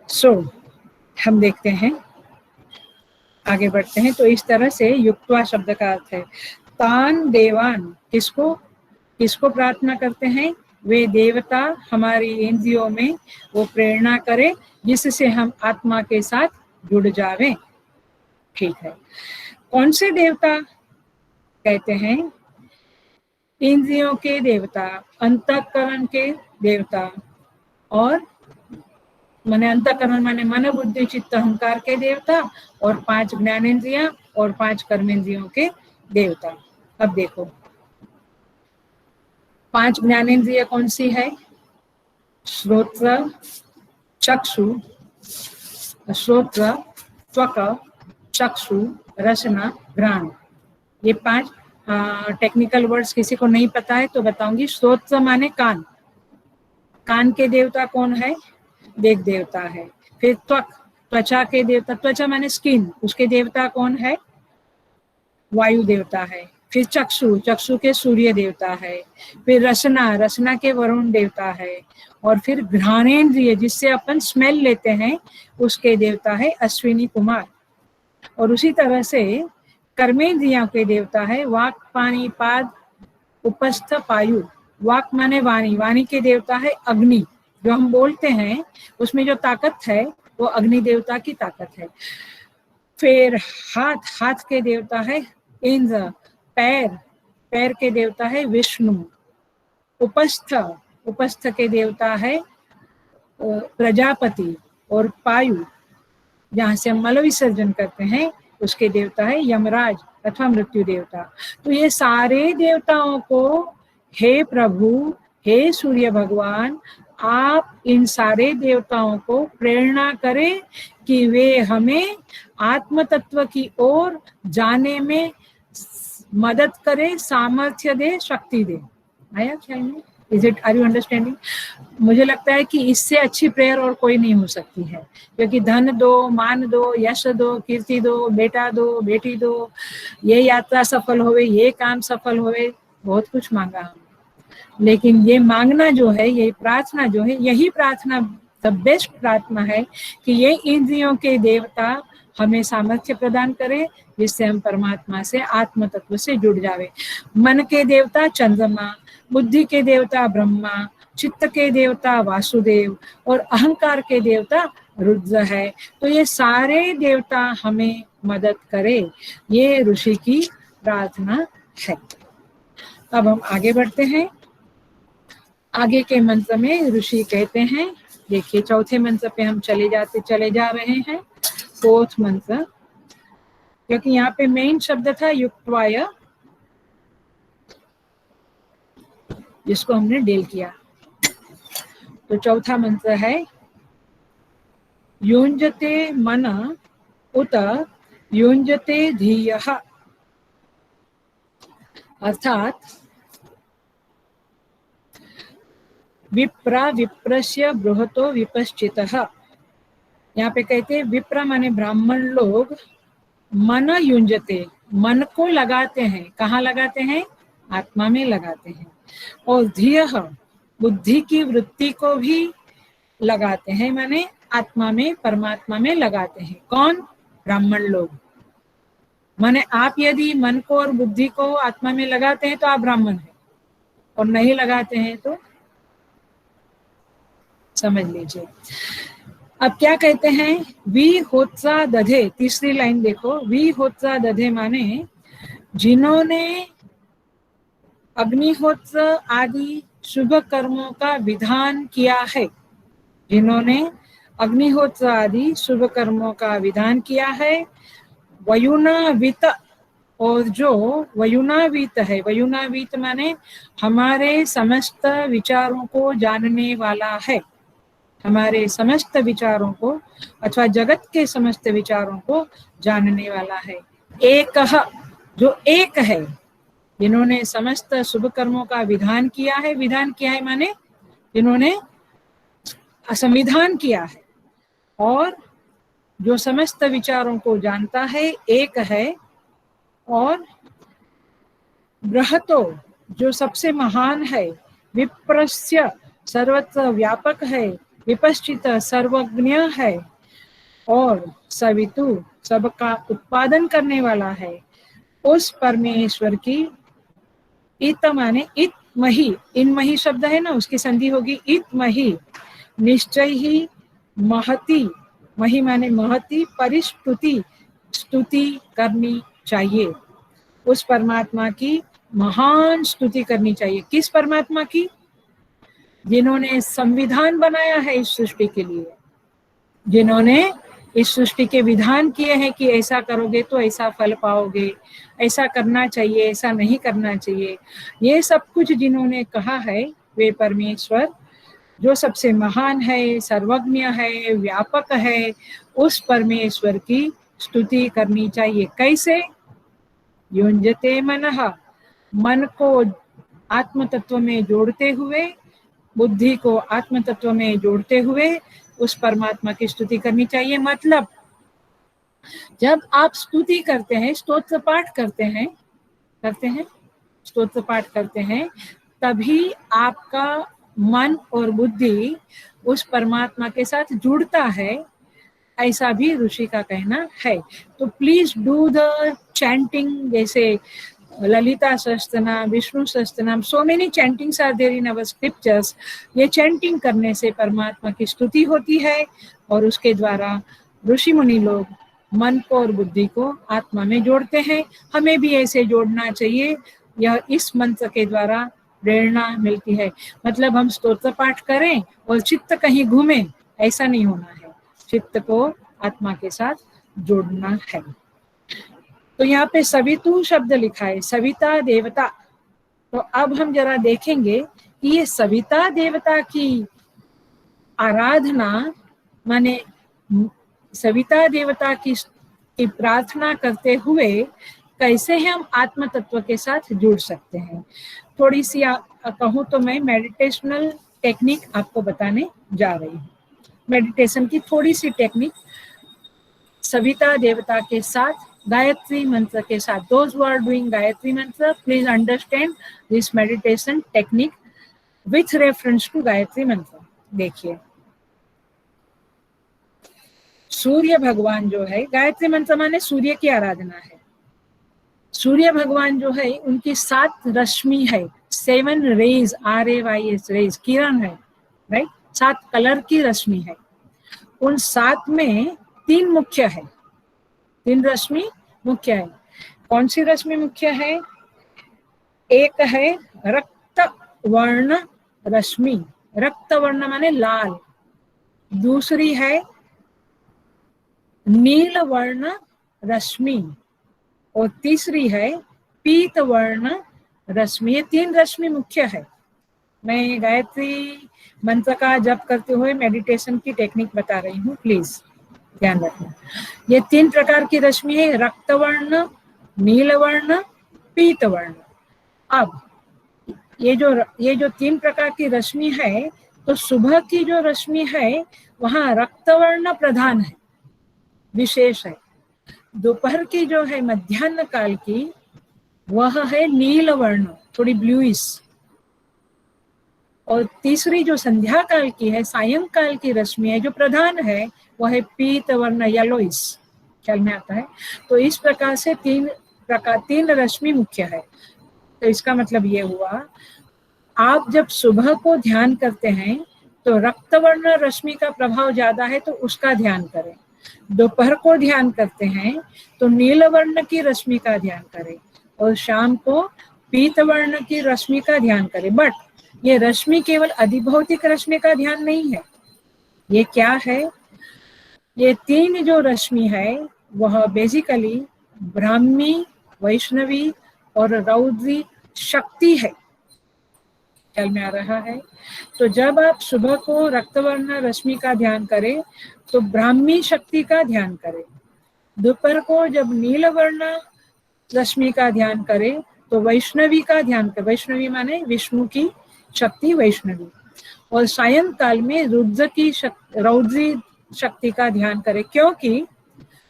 सो हम देखते हैं, आगे बढ़ते हैं। तो इस तरह से युक्त्वा शब्द का अर्थ है तान देवान, किसको प्रार्थना करते हैं, वे देवता हमारी इंद्रियों में वो प्रेरणा करे जिससे हम आत्मा के साथ जुड़ जावें। ठीक है, कौन से देवता कहते हैं, इंद्रियों के देवता, अंतःकरण के देवता, और माने अंतःकरण माने मन बुद्धि चित्त अहंकार के देवता, और 5 ज्ञानेंद्रियां और 5 कर्मेंद्रियों के देवता। अब देखो 5 ज्ञानेंद्रिय कौन सी है, श्रोत्र, चक्षु, त्वक, चक्षु, रसना, घ्राण। ये 5 टेक्निकल वर्ड्स किसी को नहीं पता है तो बताऊंगी। श्रोत्र माने कान, कान के देवता कौन है, देख देवता है। फिर त्वक, त्वचा के देवता, त्वचा माने स्किन, उसके देवता कौन है, वायु देवता है। फिर चक्षु, चक्षु के सूर्य देवता है। फिर रसना, रसना के वरुण देवता है। और फिर घ्राणेन्द्रिय, जिससे अपन स्मेल लेते हैं, उसके देवता है अश्विनी कुमार। और उसी तरह से कर्मेंद्रियों के देवता है वाक, पानी, पाद, उपस्थ, पायु। वाक माने वाणी, वाणी के देवता है अग्नि, जो हम बोलते हैं उसमें जो ताकत है वो अग्नि देवता की ताकत है। फिर हाथ, हाथ के देवता है इंद्र। पैर, पैर के देवता है विष्णु। उपस्थ, उपस्थ के देवता है प्रजापति। और पायु, जहाँ से हम मल विसर्जन करते हैं, उसके देवता है यमराज अथवा मृत्यु देवता। तो ये सारे देवताओं को हे प्रभु, हे सूर्य भगवान, आप इन सारे देवताओं को प्रेरणा करें कि वे हमें आत्म तत्व की ओर जाने में मदद करे, सामर्थ्य दे, शक्ति दे। आया ख्याल में? Is it, are you understanding? मुझे लगता है कि इससे अच्छी प्रेयर और कोई नहीं हो सकती है, क्योंकि धन दो, मान दो, यश दो, कीर्ति दो, बेटा दो, बेटी दो, ये यात्रा सफल होवे, ये काम सफल होवे, बहुत कुछ मांगा हम। लेकिन ये मांगना जो है, ये प्रार्थना जो है, यही प्रार्थना द बेस्ट प्रार्थना है कि ये इंद्रियों के देवता हमें सामर्थ्य प्रदान करे, जिससे हम परमात्मा से, आत्म तत्व से जुड़ जावे। मन के देवता चंद्रमा, बुद्धि के देवता ब्रह्मा, चित्त के देवता वासुदेव, और अहंकार के देवता रुद्र है। तो ये सारे देवता हमें मदद करे, ये ऋषि की प्रार्थना है। अब हम आगे बढ़ते हैं। आगे के मंत्र में ऋषि कहते हैं, देखिए चौथे मंत्र पे हम चले जा रहे हैं, फोर्थ मंत्र, क्योंकि यहाँ पे मेन शब्द था युक्तवाय, जिसको हमने डेल किया। तो चौथा मंत्र है युञ्जते मन उत युञ्जते धीयः, अर्थात विप्रा विप्रस्य बृहतो विपश्चितः। यहाँ पे कहते हैं विप्र माने ब्राह्मण लोग, मन युञ्जते, मन को लगाते हैं, कहाँ लगाते हैं? आत्मा में लगाते हैं, और धीयः बुद्धि की वृत्ति को भी लगाते हैं, माने आत्मा में, परमात्मा में लगाते हैं। कौन? ब्राह्मण लोग। माने आप यदि मन को और बुद्धि को आत्मा में लगाते हैं तो आप ब्राह्मण हैं, और नहीं लगाते हैं तो समझ लीजिए। अब क्या कहते हैं? वी होत्सा दधे, तीसरी लाइन देखो, वी होत्सा दधे माने जिन्होंने अग्निहोत्र आदि शुभ कर्मों का विधान किया है, जिन्होंने अग्निहोत्र आदि शुभ कर्मों का विधान किया है, वयुनावित, और जो वयुनावीत है, वयुनावीत माने हमारे समस्त विचारों को जानने वाला है, हमारे समस्त विचारों को अथवा जगत के समस्त विचारों को जानने वाला है। एक, जो एक है, जिन्होंने समस्त शुभ कर्मों का विधान किया है, विधान किया है माने जिन्होंने संविधान किया है, और जो समस्त विचारों को जानता है, एक है, और बृहतो जो सबसे महान है, विप्रस्य सर्वत्र व्यापक है, विपश्चित सर्वज्ञ है, और सवितु सबका उत्पादन करने वाला है, उस परमेश्वर की इत माने इत मही, इन मही शब्द है ना, उसकी संधि होगी इत मही, निश्चय ही महती, मही माने महती, परिस्तुति, स्तुति करनी चाहिए। उस परमात्मा की महान स्तुति करनी चाहिए। किस परमात्मा की? जिन्होंने संविधान बनाया है इस सृष्टि के लिए, जिन्होंने इस सृष्टि के विधान किए हैं कि ऐसा करोगे तो ऐसा फल पाओगे, ऐसा करना चाहिए, ऐसा नहीं करना चाहिए, ये सब कुछ जिन्होंने कहा है, वे परमेश्वर जो सबसे महान है, सर्वज्ञ है, व्यापक है, उस परमेश्वर की स्तुति करनी चाहिए। कैसे? युञ्जते मनः, मन को आत्म तत्व में जोड़ते हुए, बुद्धि को आत्म तत्व में जोड़ते हुए उस परमात्मा की स्तुति करनी चाहिए। मतलब जब आप स्तुति करते हैं, स्तोत्र पाठ करते हैं, स्तोत्र पाठ करते हैं, तभी आपका मन और बुद्धि उस परमात्मा के साथ जुड़ता है, ऐसा भी ऋषि का कहना है। तो प्लीज डू द चैंटिंग, जैसे Lalita Sahasranama, Vishnu Sahasranama, so many chantings are there in our scriptures. ये चैंटिंग करने से परमात्मा की स्तुति होती है, और उसके द्वारा ऋषि मुनि लोग मन को और बुद्धि को आत्मा में जोड़ते हैं। हमें भी ऐसे जोड़ना चाहिए, यह इस मंत्र के द्वारा प्रेरणा मिलती है। मतलब हम स्तोत्र पाठ करें और चित्त कहीं घूमे, ऐसा नहीं होना है, चित्त को आत्मा के साथ जोड़ना है। तो यहाँ पे सवितु शब्द लिखा है, सविता देवता। तो अब हम जरा देखेंगे कि ये सविता देवता की आराधना माने सविता देवता की प्रार्थना करते हुए कैसे हम आत्म तत्व के साथ जुड़ सकते हैं। थोड़ी सी कहूँ तो मैं मेडिटेशनल टेक्निक आपको बताने जा रही हूँ। मेडिटेशन की थोड़ी सी टेक्निक सविता देवता के साथ, गायत्री मंत्र के साथ। Those who are doing Gayatri मंत्र, please understand this meditation technique with reference to Gayatri मंत्र। देखिए, सूर्य भगवान जो है, गायत्री मंत्र माने सूर्य की आराधना है। सूर्य भगवान जो है, उनकी 7 रश्मि है, 7 रेज, RAYS रेज, किरण है, राइट, 7 कलर की रश्मि है। उन 7 में 3 मुख्य है, 3 रश्मि मुख्य है। कौन सी रश्मि मुख्य है? एक है रक्त वर्ण रश्मि, रक्त वर्ण माने लाल, दूसरी है नील वर्ण रश्मि, और तीसरी है पीत वर्ण रश्मि। ये 3 रश्मि मुख्य है। मैं गायत्री मंत्र का जप करते हुए मेडिटेशन की टेक्निक बता रही हूँ, प्लीज ध्यान रखना। ये 3 प्रकार की रश्मि है, रक्तवर्ण, नीलवर्ण, पीतवर्ण। अब ये जो 3 प्रकार की रश्मि है, तो सुबह की जो रश्मि है वहां रक्तवर्ण प्रधान है, विशेष है। दोपहर की जो है मध्याह्न काल की, वह है नील वर्ण, थोड़ी ब्लूइश। और तीसरी जो संध्या काल की है, सायंकाल की रश्मि है, जो प्रधान है, वह है पीत वर्ण, येलोइश, ख्याल में आता है। तो इस प्रकार से 3 रश्मि मुख्य है। तो इसका मतलब ये हुआ, आप जब सुबह को ध्यान करते हैं तो रक्तवर्ण रश्मि का प्रभाव ज्यादा है, तो उसका ध्यान करें। दोपहर को ध्यान करते हैं तो नीलवर्ण की रश्मि का ध्यान करें, और शाम को पीतवर्ण की रश्मि का ध्यान करें। बट ये रश्मि केवल अधिभौतिक रश्मि का ध्यान नहीं है। ये क्या है? ये 3 जो रश्मि है वह बेसिकली ब्राह्मी, वैष्णवी और रौद्री शक्ति है। ख्याल में आ रहा है? तो जब आप सुबह को रक्तवर्ण रश्मि का ध्यान करें तो ब्राह्मी शक्ति का ध्यान करें। दोपहर को जब नीलवर्ण रश्मि का ध्यान करें तो वैष्णवी का ध्यान करें। वैष्णवी माने विष्णु की शक्ति, वैष्णवी। और सायंकाल में रौद्री शक्ति का ध्यान करें, क्योंकि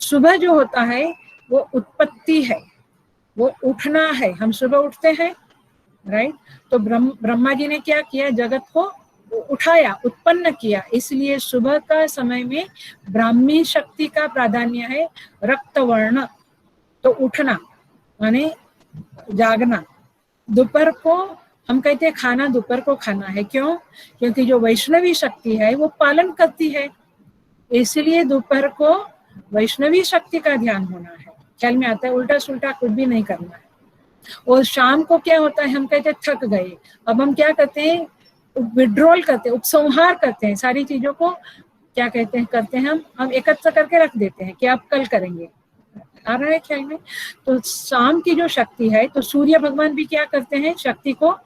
सुबह जो होता है वो उत्पत्ति है, वो उठना है। हम सुबह उठते हैं, राइट? तो ब्रह्मा जी ने क्या किया? जगत को उठाया, उत्पन्न किया। इसलिए सुबह का समय में ब्राह्मी शक्ति का प्राधान्य है। रक्तवर्ण तो उठना माने जागना। दोपहर को हम कहते हैं खाना दोपहर को खाना है, क्यों? क्योंकि जो वैष्णवी शक्ति है वो पालन करती है, इसलिए दोपहर को वैष्णवी शक्ति का ध्यान होना है। ख्याल में आता है? उल्टा सुल्टा कुछ भी नहीं करना है। और शाम को क्या होता है? हम कहते हैं थक गए, अब हम क्या करते हैं? विड्रॉल करते हैं, उपसंहार करते हैं। सारी चीजों को क्या कहते हैं? करते हैं हम एकत्र करके रख देते हैं कि आप कल करेंगे। आ रहा है ख्याल में? तो शाम की जो शक्ति है, तो सूर्य भगवान भी क्या करते हैं? शक्ति को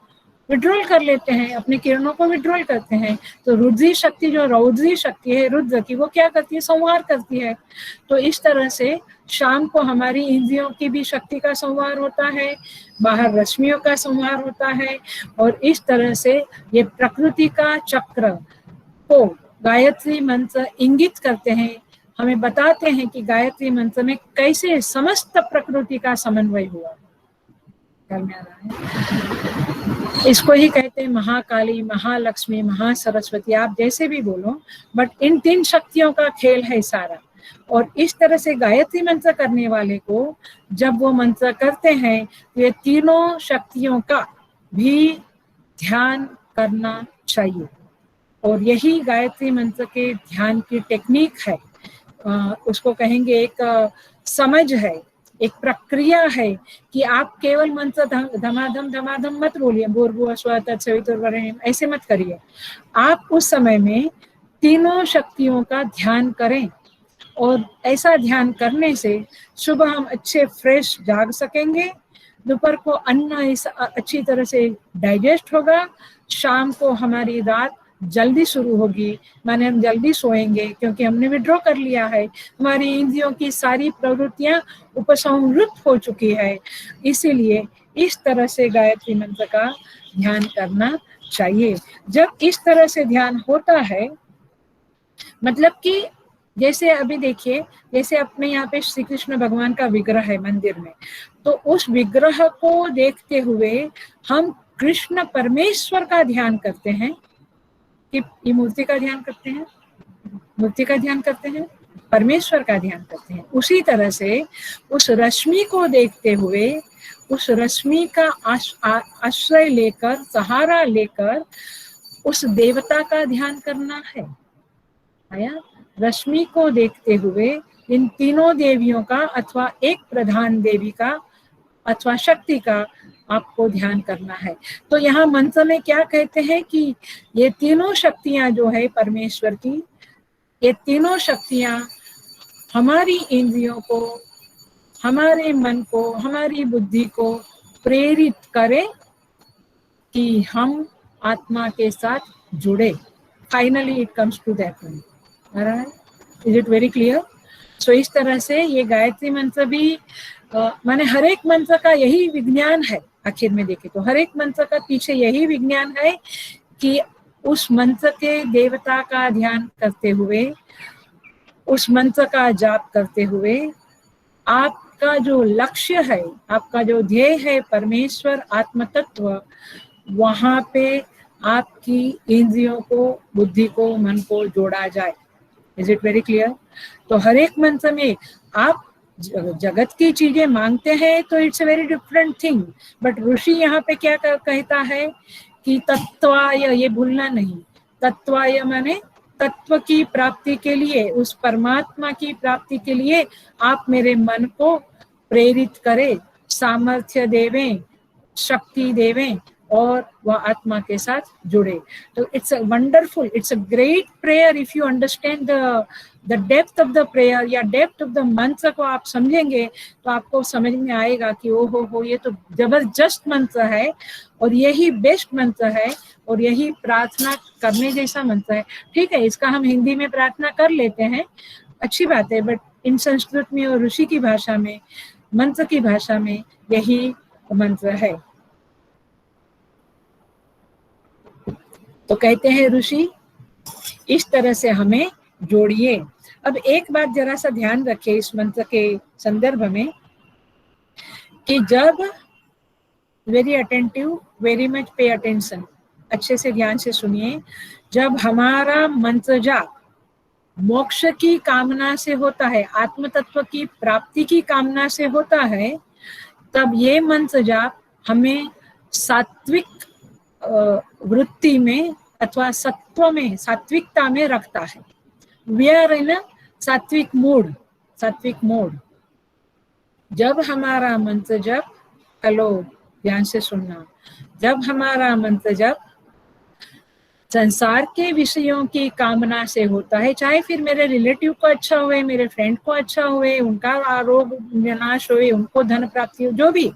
विड्रॉल कर लेते हैं, अपने किरणों को विड्रॉल करते हैं। तो रुद्री शक्ति, जो रौद्री शक्ति है रुद्र की, वो क्या करती है? संहार करती है। तो इस तरह से शाम को हमारी इंद्रियों की भी शक्ति का संहार होता है, बाहर रश्मियों का संहार होता है। और इस तरह से ये प्रकृति का चक्र को गायत्री मंत्र इंगित करते हैं, हमें बताते हैं कि गायत्री मंत्र में कैसे समस्त प्रकृति का समन्वय हुआ। ख्याल में आ रहा है? इसको ही कहते हैं महाकाली, महालक्ष्मी, महासरस्वती, आप जैसे भी बोलो, बट इन 3 शक्तियों का खेल है सारा। और इस तरह से गायत्री मंत्र करने वाले को जब वो मंत्र करते हैं तो ये तीनों शक्तियों का भी ध्यान करना चाहिए। और यही गायत्री मंत्र के ध्यान की टेक्निक है। उसको कहेंगे एक समझ है, एक प्रक्रिया है कि आप केवल मंत्र धमाधम धमाधम मत बोलिए, भूर्भुवः स्वः तत्सवितुर्वरेण्यम, ऐसे मत करिए। आप उस समय में तीनों शक्तियों का ध्यान करें, और ऐसा ध्यान करने से सुबह हम अच्छे फ्रेश जाग सकेंगे, दोपहर को अन्न अच्छी तरह से डाइजेस्ट होगा, शाम को हमारी रात जल्दी शुरू होगी, माने हम जल्दी सोएंगे क्योंकि हमने विड्रॉ कर लिया है, हमारी इंद्रियों की सारी प्रवृत्तियां उपसंहृत हो चुकी है। इसीलिए इस तरह से गायत्री मंत्र का ध्यान करना चाहिए। जब इस तरह से ध्यान होता है, मतलब कि जैसे अभी देखिए, जैसे अपने यहाँ पे श्री कृष्ण भगवान का विग्रह है मंदिर में, तो उस विग्रह को देखते हुए हम कृष्ण परमेश्वर का ध्यान करते हैं कि ये मूर्ति का ध्यान करते हैं, मूर्ति का ध्यान करते हैं, परमेश्वर का ध्यान करते हैं। उसी तरह से उस रश्मि को देखते हुए, उस रश्मि का आश्रय लेकर, सहारा लेकर उस देवता का ध्यान करना है। आया? रश्मि को देखते हुए इन तीनों देवियों का अथवा एक प्रधान देवी का अथवा शक्ति का आपको ध्यान करना है। तो यहाँ मंत्र में क्या कहते हैं कि ये तीनों शक्तियां जो है परमेश्वर की, ये तीनों शक्तियां हमारी इंद्रियों को, हमारे मन को, हमारी बुद्धि को प्रेरित करें कि हम आत्मा के साथ जुड़े। Finally it comes to that one. Is it very clear? So इस तरह से ये गायत्री मंत्र भी माने हर एक मंत्र का यही विज्ञान है। आखिर में देखें तो हर एक मंत्र का पीछे यही विज्ञान है कि उस मंत्र के देवता का ध्यान करते हुए, उस मंत्र का जाप करते हुए आपका जो लक्ष्य है, आपका जो ध्येय है परमेश्वर आत्म तत्व, वहां पे आपकी इंद्रियों को, बुद्धि को, मन को जोड़ा जाए। Is it very clear? तो हर एक मंत्र में आप जगत की चीजें मांगते हैं तो it's a very different thing, but ऋषि यहाँ पे क्या कहता है कि तत्वाय, ये भूलना नहीं, तत्वाय माने तत्व की प्राप्ति के लिए, उस परमात्मा की प्राप्ति के लिए आप मेरे मन को प्रेरित करें, सामर्थ्य देवें, शक्ति देवें और वह आत्मा के साथ जुड़े। तो it's a wonderful, it's a great prayer if you understand the depth of the prayer या डेप्थ ऑफ द मंत्र को आप समझेंगे तो आपको समझ में आएगा कि ओ हो ये तो जबरदस्त मंत्र है और यही बेस्ट मंत्र है और यही प्रार्थना करने जैसा मंत्र है। ठीक है, इसका हम हिंदी में प्रार्थना कर लेते हैं, अच्छी बात है, बट इन संस्कृत में और ऋषि की भाषा में, मंत्र की भाषा में यही मंत्र है। तो कहते हैं ऋषि इस तरह से हमें जोड़िए। अब एक बात जरा सा ध्यान रखें इस मंत्र के संदर्भ में कि जब, very attentive, very much pay attention, अच्छे से ध्यान से सुनिए, जब हमारा मंत्र जाप मोक्ष की कामना से होता है, आत्म तत्व की प्राप्ति की कामना से होता है, तब ये मंत्र जाप हमें सात्विक वृत्ति में अथवा सत्व में, सात्विकता में रखता है। वी आर इन सात्विक मूड, सात्विक मोड। जब हमारा मंत्र जप, हेलो ध्यान से सुनना, जब हमारा मंत्र जप संसार के विषयों की कामना से होता है, चाहे फिर मेरे रिलेटिव को अच्छा हुए, मेरे फ्रेंड को अच्छा हुए, उनका रोग विनाश हुए, उनको धन प्राप्ति हो, जो भी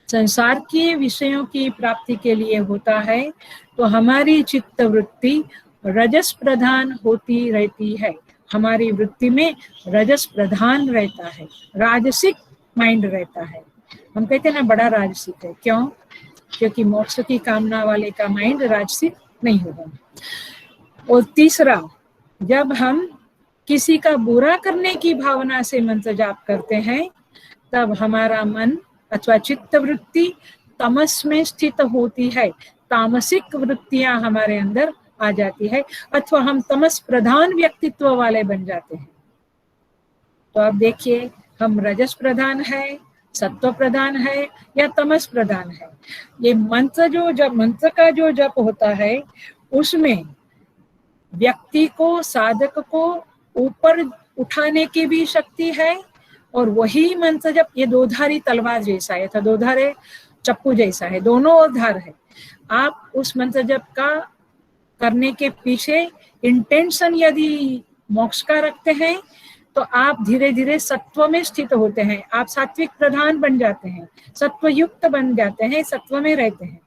संसार के विषयों की प्राप्ति के लिए होता है, तो हमारी चित्त वृत्ति रजस प्रधान होती रहती है। हमारी वृत्ति में रजस प्रधान रहता है, राजसिक माइंड रहता है। हम कहते हैं ना बड़ा राजसिक है, क्यों? क्योंकि मोक्ष की कामना वाले का माइंड राजसिक नहीं होगा। और तीसरा, जब हम किसी का बुरा करने की भावना से मंत्र जाप करते हैं, तब हमारा मन अथवा चित्त वृत्ति तमस में स्थित होती है, तामसिक वृत्तियां हमारे अंदर आ जाती है, अथवा हम तमस प्रधान व्यक्तित्व वाले बन जाते हैं। तो आप देखिए, हम रजस प्रधान है, सत्व प्रधान है या तमस प्रधान है। ये मंत्र जो, जब मंत्र का जो जप होता है, उसमें व्यक्ति को, साधक को ऊपर उठाने की भी शक्ति है, और वही मंत्र जब, ये दो-धारी तलवार जैसा है, था दो-धारे चप्पू जैसा है, दोनों ओर धार है। आप उस मंत्र जप का करने के पीछे इंटेंशन यदि मोक्ष का रखते हैं, तो आप धीरे धीरे सत्व में स्थित होते हैं, आप सात्विक प्रधान बन जाते हैं, सत्व युक्त बन जाते हैं, सत्व में रहते हैं।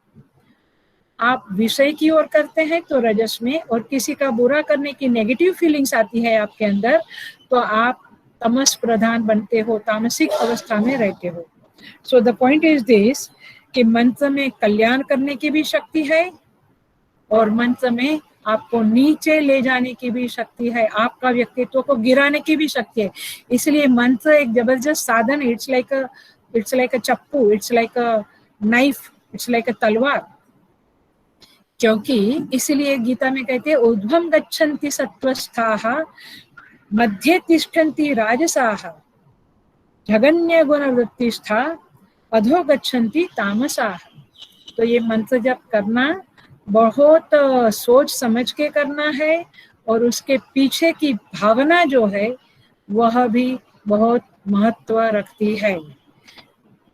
आप विषय की ओर करते हैं तो रजस में, और किसी का बुरा करने की नेगेटिव फीलिंग्स आती है आपके अंदर, तो आप तमस प्रधान बनते हो, तामसिक अवस्था में रहते हो। So the point is this कि मंत्र में कल्याण करने की भी शक्ति है और मंत्र में आपको नीचे ले जाने की भी शक्ति है, आपका व्यक्तित्व को गिराने की भी शक्ति है। इसलिए मंत्र एक जबरदस्त साधन, इट्स लाइक अ चप्पू, it's like a knife, it's like अ तलवार। क्योंकि इसलिए गीता में कहते हैं ऊर्ध्वं गच्छन्ति सत्वस्थाः मध्ये तिष्ठन्ति राजसाः जघन्य गुण वृत्तिस्था अधो गच्छन्ति तामसाः। तो ये मंत्र जप करना बहुत सोच समझ के करना है, और उसके पीछे की भावना जो है वह भी बहुत महत्व रखती है।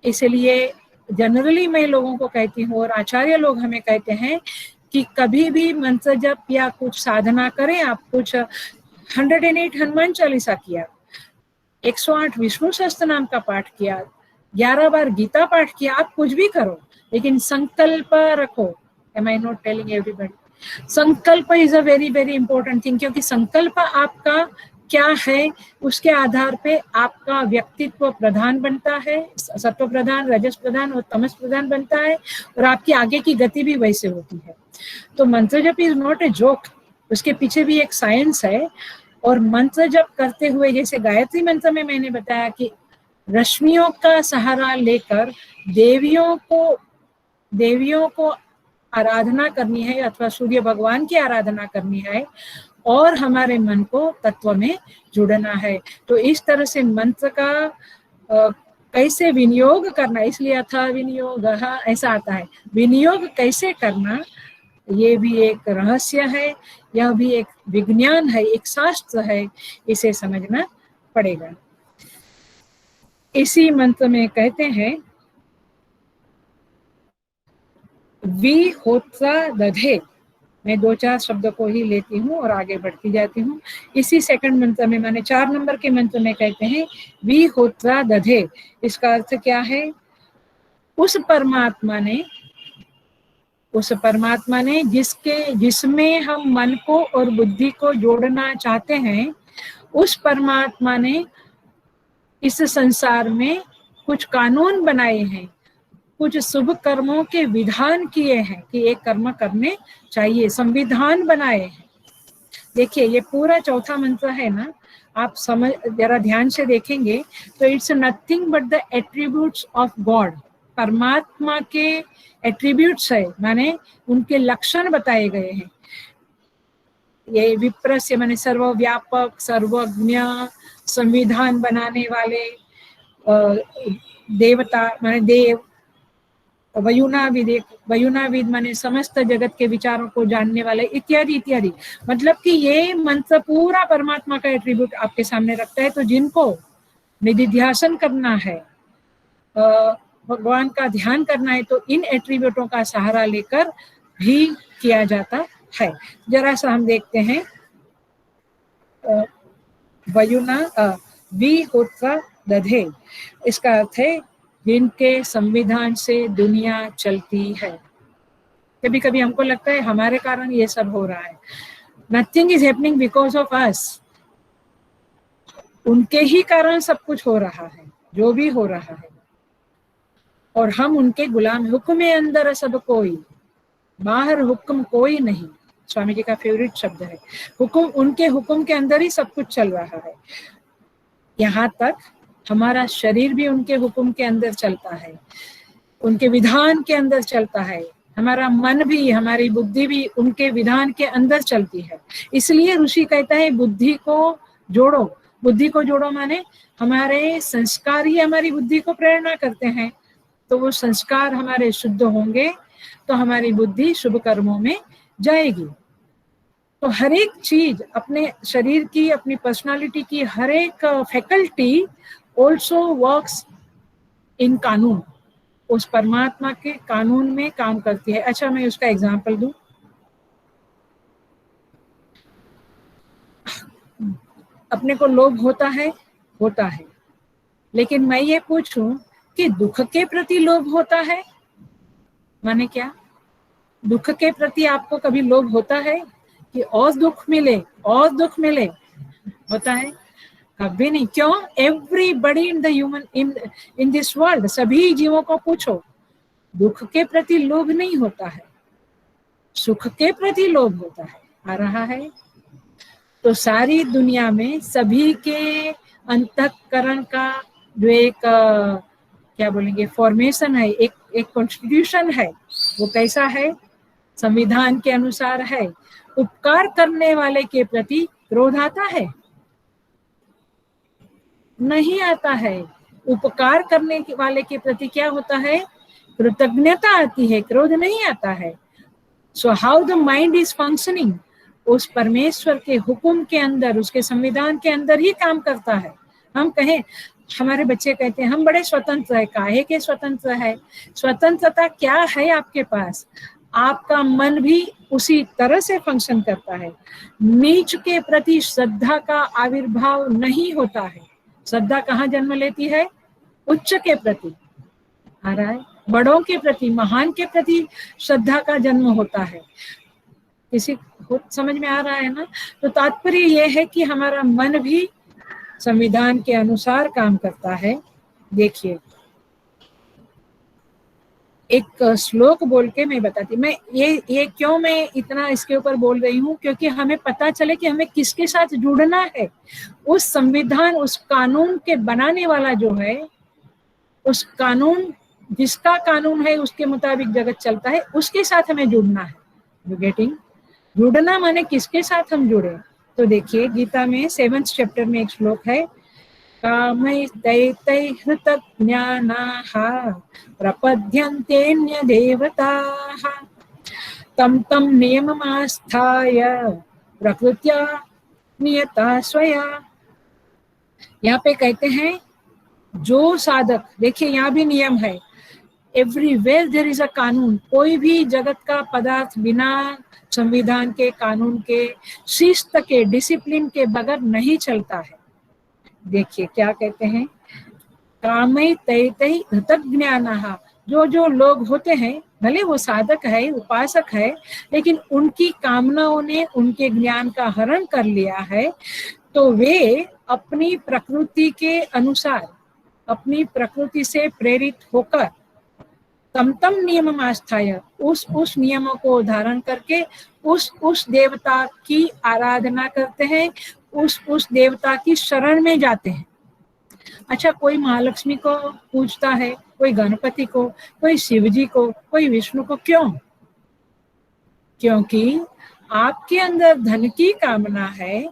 इसलिए जनरली मैं लोगों को कहती हूँ और आचार्य लोग हमें कहते हैं कि कभी भी मंत्र जप या कुछ साधना करें, आप कुछ 108 हनुमान चालीसा किया, 108 विष्णु सहस्त्र नाम का पाठ किया, 11 बार गीता पाठ किया, आप कुछ भी करो, लेकिन संकल्प रखो। Am I not telling everybody? संकल्प is a very very important thing, क्योंकि संकल्प आपका क्या है उसके आधार पे आपका व्यक्तित्व प्रधान बनता है, सत्व प्रधान, रजस प्रधान और तमस प्रधान बनता है, और आपकी आगे की गति भी वैसे होती है। तो मंत्र जप इज नॉट ए जोक, उसके पीछे भी एक साइंस है। और मंत्र जप करते हुए, जैसे गायत्री मंत्र में मैंने बताया कि रश्मियों का सहारा लेकर देवियों को आराधना करनी है अथवा सूर्य भगवान की आराधना करनी है, और हमारे मन को तत्व में जुड़ना है। तो इस तरह से मंत्र का कैसे विनियोग करना, इसलिए अथा विनियोग ऐसा आता है, विनियोग कैसे करना, ये भी एक रहस्य है, यह भी एक विज्ञान है, एक शास्त्र है, इसे समझना पड़ेगा। इसी मंत्र में कहते हैं विहोत्रा दधे, मैं 2-4 शब्दों को ही लेती हूँ और आगे बढ़ती जाती हूँ। इसी सेकंड मंत्र में, माने 4 नंबर के मंत्र में कहते हैं विहोत्रा दधे। इसका अर्थ क्या है? उस परमात्मा ने जिसमें हम मन को और बुद्धि को जोड़ना चाहते हैं, उस परमात्मा ने इस संसार में कुछ कानून बनाए हैं, कुछ शुभ कर्मों के विधान किए हैं कि एक कर्म करने चाहिए, संविधान बनाए हैं। देखिए ये पूरा चौथा मंत्र है ना, आप समझ जरा ध्यान से देखेंगे तो it's nothing but the attributes of God. परमात्मा के एट्रीब्यूट्स है, माने उनके लक्षण बताए गए हैं। ये विप्रस्य माने सर्वव्यापक, सर्वज्ञ, संविधान बनाने वाले, देवता माने देव, वयुनाविद माने समस्त जगत के विचारों को जानने वाले, इत्यादि इत्यादि। मतलब कि ये मंत्र पूरा परमात्मा का एट्रीब्यूट आपके सामने रखता है। तो जिनको निधिध्यासन करना है, भगवान का ध्यान करना है, तो इन एट्रीब्यूटों का सहारा लेकर भी किया जाता है। जरा सा हम देखते हैं, विहोत्रा दधे, इसका अर्थ है जिनके संविधान से दुनिया चलती है। कभी कभी हमको लगता है हमारे कारण ये सब हो रहा है। Nothing is happening because of us. उनके ही कारण सब कुछ हो रहा है, जो भी हो रहा है, और हम उनके गुलाम। हुक्म अंदर सब कोई, बाहर हुक्म कोई नहीं। स्वामी जी का फेवरेट शब्द है। उनके हुक्म के अंदर ही सब कुछ चल रहा है। यहाँ तक हमारा शरीर भी उनके हुक्म के अंदर चलता है, उनके विधान के अंदर चलता है। हमारा मन भी, हमारी बुद्धि भी उनके विधान के अंदर चलती है। इसलिए ऋषि कहता है बुद्धि को जोड़ो। बुद्धि को जोड़ो माने हमारे संस्कार ही हमारी बुद्धि को प्रेरणा करते हैं। तो वो संस्कार हमारे शुद्ध होंगे तो हमारी बुद्धि शुभ कर्मों में जाएगी। तो हर एक चीज, अपने शरीर की, अपनी पर्सनालिटी की हर एक फैकल्टी ऑल्सो वर्क्स इन कानून, उस परमात्मा के कानून में काम करती है। अच्छा, मैं उसका एग्जांपल दूं। अपने को लोभ होता है, लेकिन मैं ये पूछूं कि दुख के प्रति लोभ होता है? माने क्या? दुख के प्रति आपको कभी लोभ होता है कि और दुख मिले, होता है? कभी नहीं। क्यों? Everybody in the human in this world, सभी जीवों को पूछो, दुख के प्रति लोभ नहीं होता है, सुख के प्रति लोभ होता है। आ रहा है? तो सारी दुनिया में सभी के अंतःकरण का जो एक क्या बोलेंगे फॉर्मेशन है, एक कॉन्स्टिट्यूशन है, वो कैसा है? संविधान के अनुसार है। उपकार करने वाले के प्रति क्रोध आता है? नहीं आता है। उपकार करने वाले के प्रति क्या होता है? कृतज्ञता आती है, क्रोध नहीं आता है। So how the mind is functioning? उस परमेश्वर के हुक्म के अंदर, उसके संविधान के अंदर ही काम करता है। हम कहें हमारे बच्चे कहते हैं हम बड़े स्वतंत्र है, काहे के स्वतंत्र है? स्वतंत्रता क्या है आपके पास? आपका मन भी उसी तरह से फंक्शन करता है। नीच के प्रति श्रद्धा का आविर्भाव नहीं होता है। श्रद्धा कहाँ जन्म लेती है? उच्च के प्रति आ रहा है, बड़ों के प्रति, महान के प्रति श्रद्धा का जन्म होता है। किसी को समझ में आ रहा है ना? तो तात्पर्य यह है कि हमारा मन भी संविधान के अनुसार काम करता है। देखिए, एक श्लोक बोल के मैं बताती, मैं ये क्यों मैं इतना इसके ऊपर बोल रही हूँ, क्योंकि हमें पता चले कि हमें किसके साथ जुड़ना है। उस संविधान, उस कानून के बनाने वाला जो है, उस कानून, जिसका कानून है उसके मुताबिक जगत चलता है, उसके साथ हमें जुड़ना है। You getting? जुड़ना माने किसके साथ हम जुड़े? तो देखिए, गीता में 7th चैप्टर में एक श्लोक है, कामैस्तैस्तैः हृतज्ञानाः प्रपद्यन्तेऽन्य देवताः तं तं नियममास्थाय प्रकृत्या नियता स्वया। यहाँ पे कहते हैं जो साधक, देखिए यहाँ भी नियम है, एवरीवेयर देयर इज अ कानून। कोई भी जगत का पदार्थ बिना संविधान के, कानून के, शिस्त के, डिसिप्लिन के बगैर नहीं चलता है। देखिए क्या कहते हैं, कामै तैतै हृतज्ञानाः, जो लोग होते हैं, भले वो साधक है, उपासक है, लेकिन उनकी कामनाओं ने उनके ज्ञान का हरण कर लिया है, तो वे अपनी प्रकृति के अनुसार, अपनी प्रकृति से प्रेरित होकर तम नियम आस्थाय, उस नियमों को धारण करके उस देवता की आराधना करते हैं, उस देवता की शरण में जाते हैं। अच्छा, कोई महालक्ष्मी को पूजता है, कोई गणपति को, कोई शिव जी को, कोई विष्णु को, क्यों? क्योंकि आपके अंदर धन की कामना है,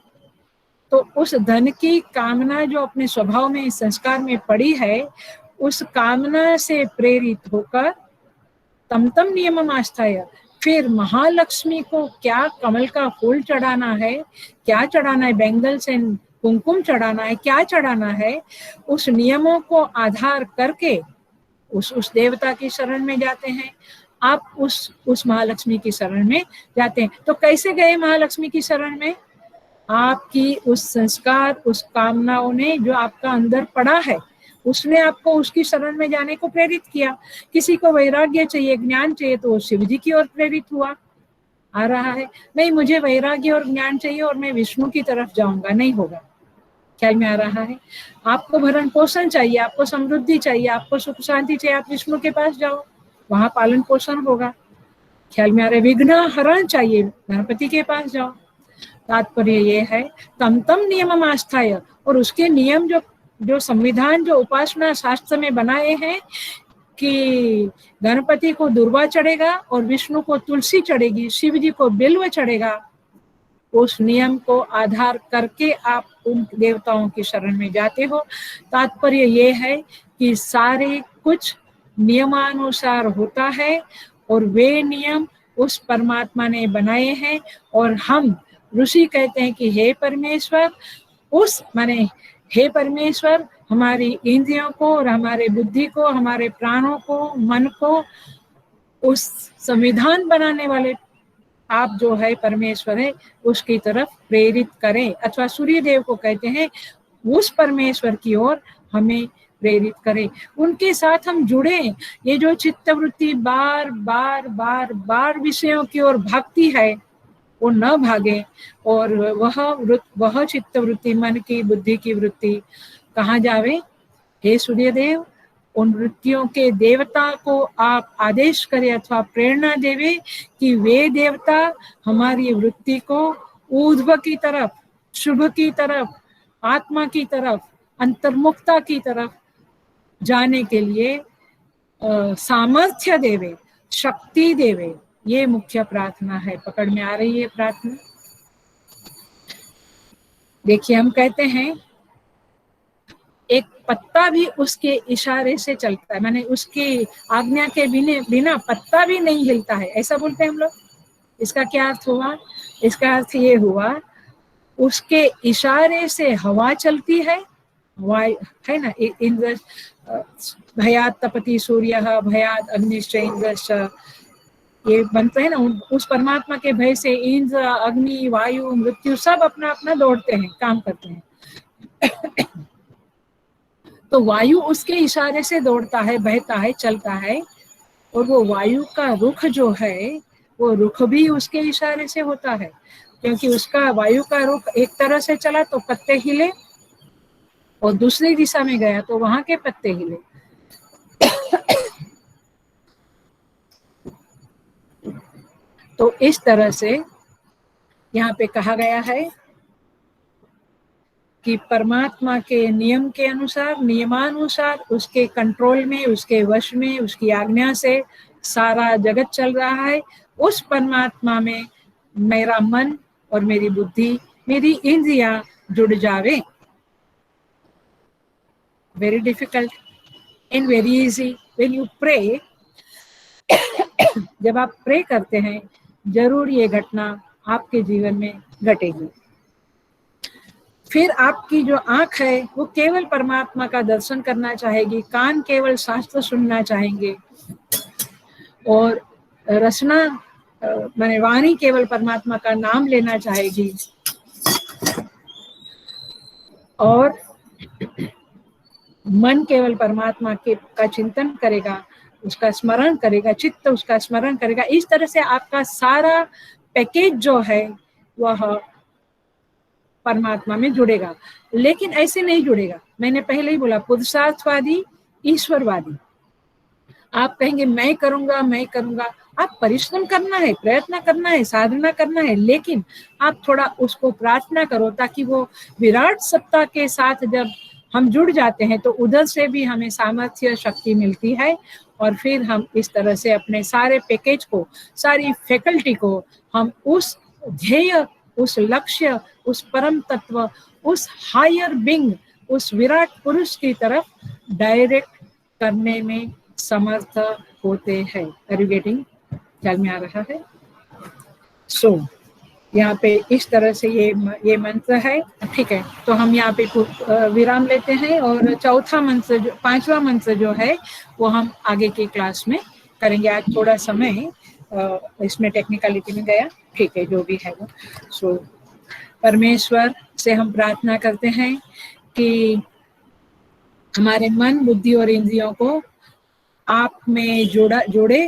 तो उस धन की कामना जो अपने स्वभाव में, संस्कार में पड़ी है, उस कामना से प्रेरित होकर तम नियम आस्थाय, फिर महालक्ष्मी को क्या कमल का फूल चढ़ाना है, क्या चढ़ाना है, बैंगल्स एंड कुमकुम चढ़ाना है, क्या चढ़ाना है, उस नियमों को आधार करके उस देवता की शरण में जाते हैं। आप उस महालक्ष्मी की शरण में जाते हैं। तो कैसे गए महालक्ष्मी की शरण में? आपकी उस संस्कार, उस कामनाओं ने जो आपका अंदर पड़ा है, उसने आपको उसकी शरण में जाने को प्रेरित किया। किसी को वैराग्य चाहिए, ज्ञान चाहिए, तो वो शिव जी की ओर प्रेरित हुआ। आ रहा है? नहीं, मुझे वैराग्य और ज्ञान चाहिए और मैं विष्णु की तरफ जाऊंगा, नहीं होगा। ख्याल में आ रहा है? आपको भरण पोषण चाहिए, आपको समृद्धि चाहिए, आपको सुख शांति चाहिए, आप विष्णु के पास जाओ, वहां पालन पोषण होगा। ख्याल में आ रहा है? विघ्न हरण चाहिए, गणपति के पास जाओ। तात्पर्य ये है, तम नियम आस्थाय, और उसके नियम जो संविधान, जो उपासना शास्त्र में बनाए हैं कि गणपति को दुर्वा चढ़ेगा और विष्णु को तुलसी चढ़ेगी, शिव जी को बिल्व चढ़ेगा, उस नियम को आधार करके आप उन देवताओं की शरण में जाते हो। तात्पर्य ये है कि सारे कुछ नियमानुसार होता है और वे नियम उस परमात्मा ने बनाए हैं, और हम ऋषि कहते हैं कि हे परमेश्वर, माने हे परमेश्वर, हमारी इंद्रियों को और हमारे बुद्धि को, हमारे प्राणों को, मन को उस संविधान बनाने वाले आप जो है परमेश्वर है, उसकी तरफ प्रेरित करें, अथवा सूर्य देव को कहते हैं, उस परमेश्वर की ओर हमें प्रेरित करें, उनके साथ हम जुड़े। ये जो चित्तवृत्ति बार बार बार बार विषयों की ओर भागती है, वो न भागे, और वह चित्तवृत्ति, मन की, बुद्धि की वृत्ति कहाँ जावे? हे सूर्यदेव, उन वृत्तियों के देवता को आप आदेश करें अथवा प्रेरणा देवे कि वे देवता हमारी वृत्ति को ऊर्ध्व की तरफ, शुभ की तरफ, आत्मा की तरफ, अंतर्मुखता की तरफ जाने के लिए सामर्थ्य देवे, शक्ति देवे। ये मुख्य प्रार्थना है। पकड़ में आ रही है प्रार्थना? देखिए, हम कहते हैं एक पत्ता भी उसके इशारे से चलता है, माने उसकी आज्ञा के बिना पत्ता भी नहीं हिलता है, ऐसा बोलते हैं हम लोग। इसका क्या अर्थ हुआ? इसका अर्थ ये हुआ, उसके इशारे से हवा चलती है वायु है ना, इंद्र भयात तपति सूर्य, भयात अग्निश्च इंद्रश्च, ये बनते हैं ना। उस परमात्मा के भय से इंद्र, अग्नि, वायु, मृत्यु सब अपना अपना दौड़ते हैं, काम करते हैं। तो वायु उसके इशारे से दौड़ता है, बहता है, चलता है। और वो वायु का रुख जो है, वो रुख भी उसके इशारे से होता है, क्योंकि उसका वायु का रुख एक तरह से चला तो पत्ते हिले, और दूसरी दिशा में गया तो वहां के पत्ते हिले। तो इस तरह से यहाँ पे कहा गया है कि परमात्मा के नियम के अनुसार, नियमानुसार, उसके कंट्रोल में, उसके वश में, उसकी आज्ञा से सारा जगत चल रहा है। उस परमात्मा में मेरा मन और मेरी बुद्धि, मेरी इंद्रियां जुड़ जावे। Very difficult and very easy when you pray. जब आप प्रे करते हैं, जरूर ये घटना आपके जीवन में घटेगी। फिर आपकी जो आंख है वो केवल परमात्मा का दर्शन करना चाहेगी, कान केवल शास्त्र सुनना चाहेंगे, और रचना माने वाणी केवल परमात्मा का नाम लेना चाहेगी, और मन केवल परमात्मा के का चिंतन करेगा, उसका स्मरण करेगा, चित्त उसका स्मरण करेगा। इस तरह से आपका सारा पैकेज जो है वह परमात्मा में जुड़ेगा। लेकिन ऐसे नहीं जुड़ेगा, मैंने पहले ही बोला, पुरुषार्थवादी, ईश्वरवादी। आप कहेंगे मैं करूंगा, मैं करूंगा। आप परिश्रम करना है, प्रयत्न करना है, साधना करना है, लेकिन आप थोड़ा उसको प्रार्थना करो, ताकि वो विराट सत्ता के साथ जब हम जुड़ जाते हैं तो उधर से भी हमें सामर्थ्य, शक्ति मिलती है। और फिर हम इस तरह से अपने सारे पैकेज को, सारी फैकल्टी को हम उस ध्येय, उस लक्ष्य, उस परम तत्व, उस हायर बीइंग, उस विराट पुरुष की तरफ डायरेक्ट करने में समर्थ होते हैं। Are you getting? ख्याल में आ रहा है? सो यहाँ पे इस तरह से ये मंत्र है। ठीक है, तो हम यहाँ पे विराम लेते हैं, और चौथा मंत्र, जो 5वां मंत्र जो है वो हम आगे की क्लास में करेंगे। आज थोड़ा समय इसमें टेक्निकलिटी में गया, ठीक है, जो भी है वो। सो परमेश्वर से हम प्रार्थना करते हैं कि हमारे मन, बुद्धि और इंद्रियों को आप में जोड़े,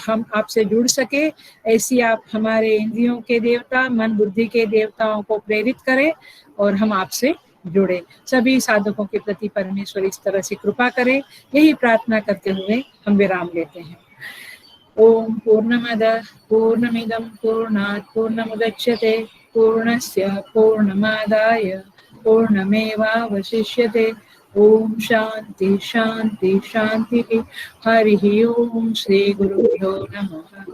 हम आपसे जुड़ सके। ऐसी आप हमारे इंद्रियों के देवता, मन बुद्धि के देवताओं को प्रेरित करें और हम आपसे जुड़े। सभी साधकों के प्रति परमेश्वर इस तरह से कृपा करे। यही प्रार्थना करते हुए हम विराम लेते हैं। ओम पूर्णमदः पूर्णमिदं पूर्णात् पूर्णमुदच्यते पूर्णस्य पूर्णमादाय पूर्णमेवावशिष्यते। ओम शांति शांति शांति। हरि ओम। श्री गुरुभ्यो नमः।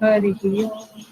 हरि ओम।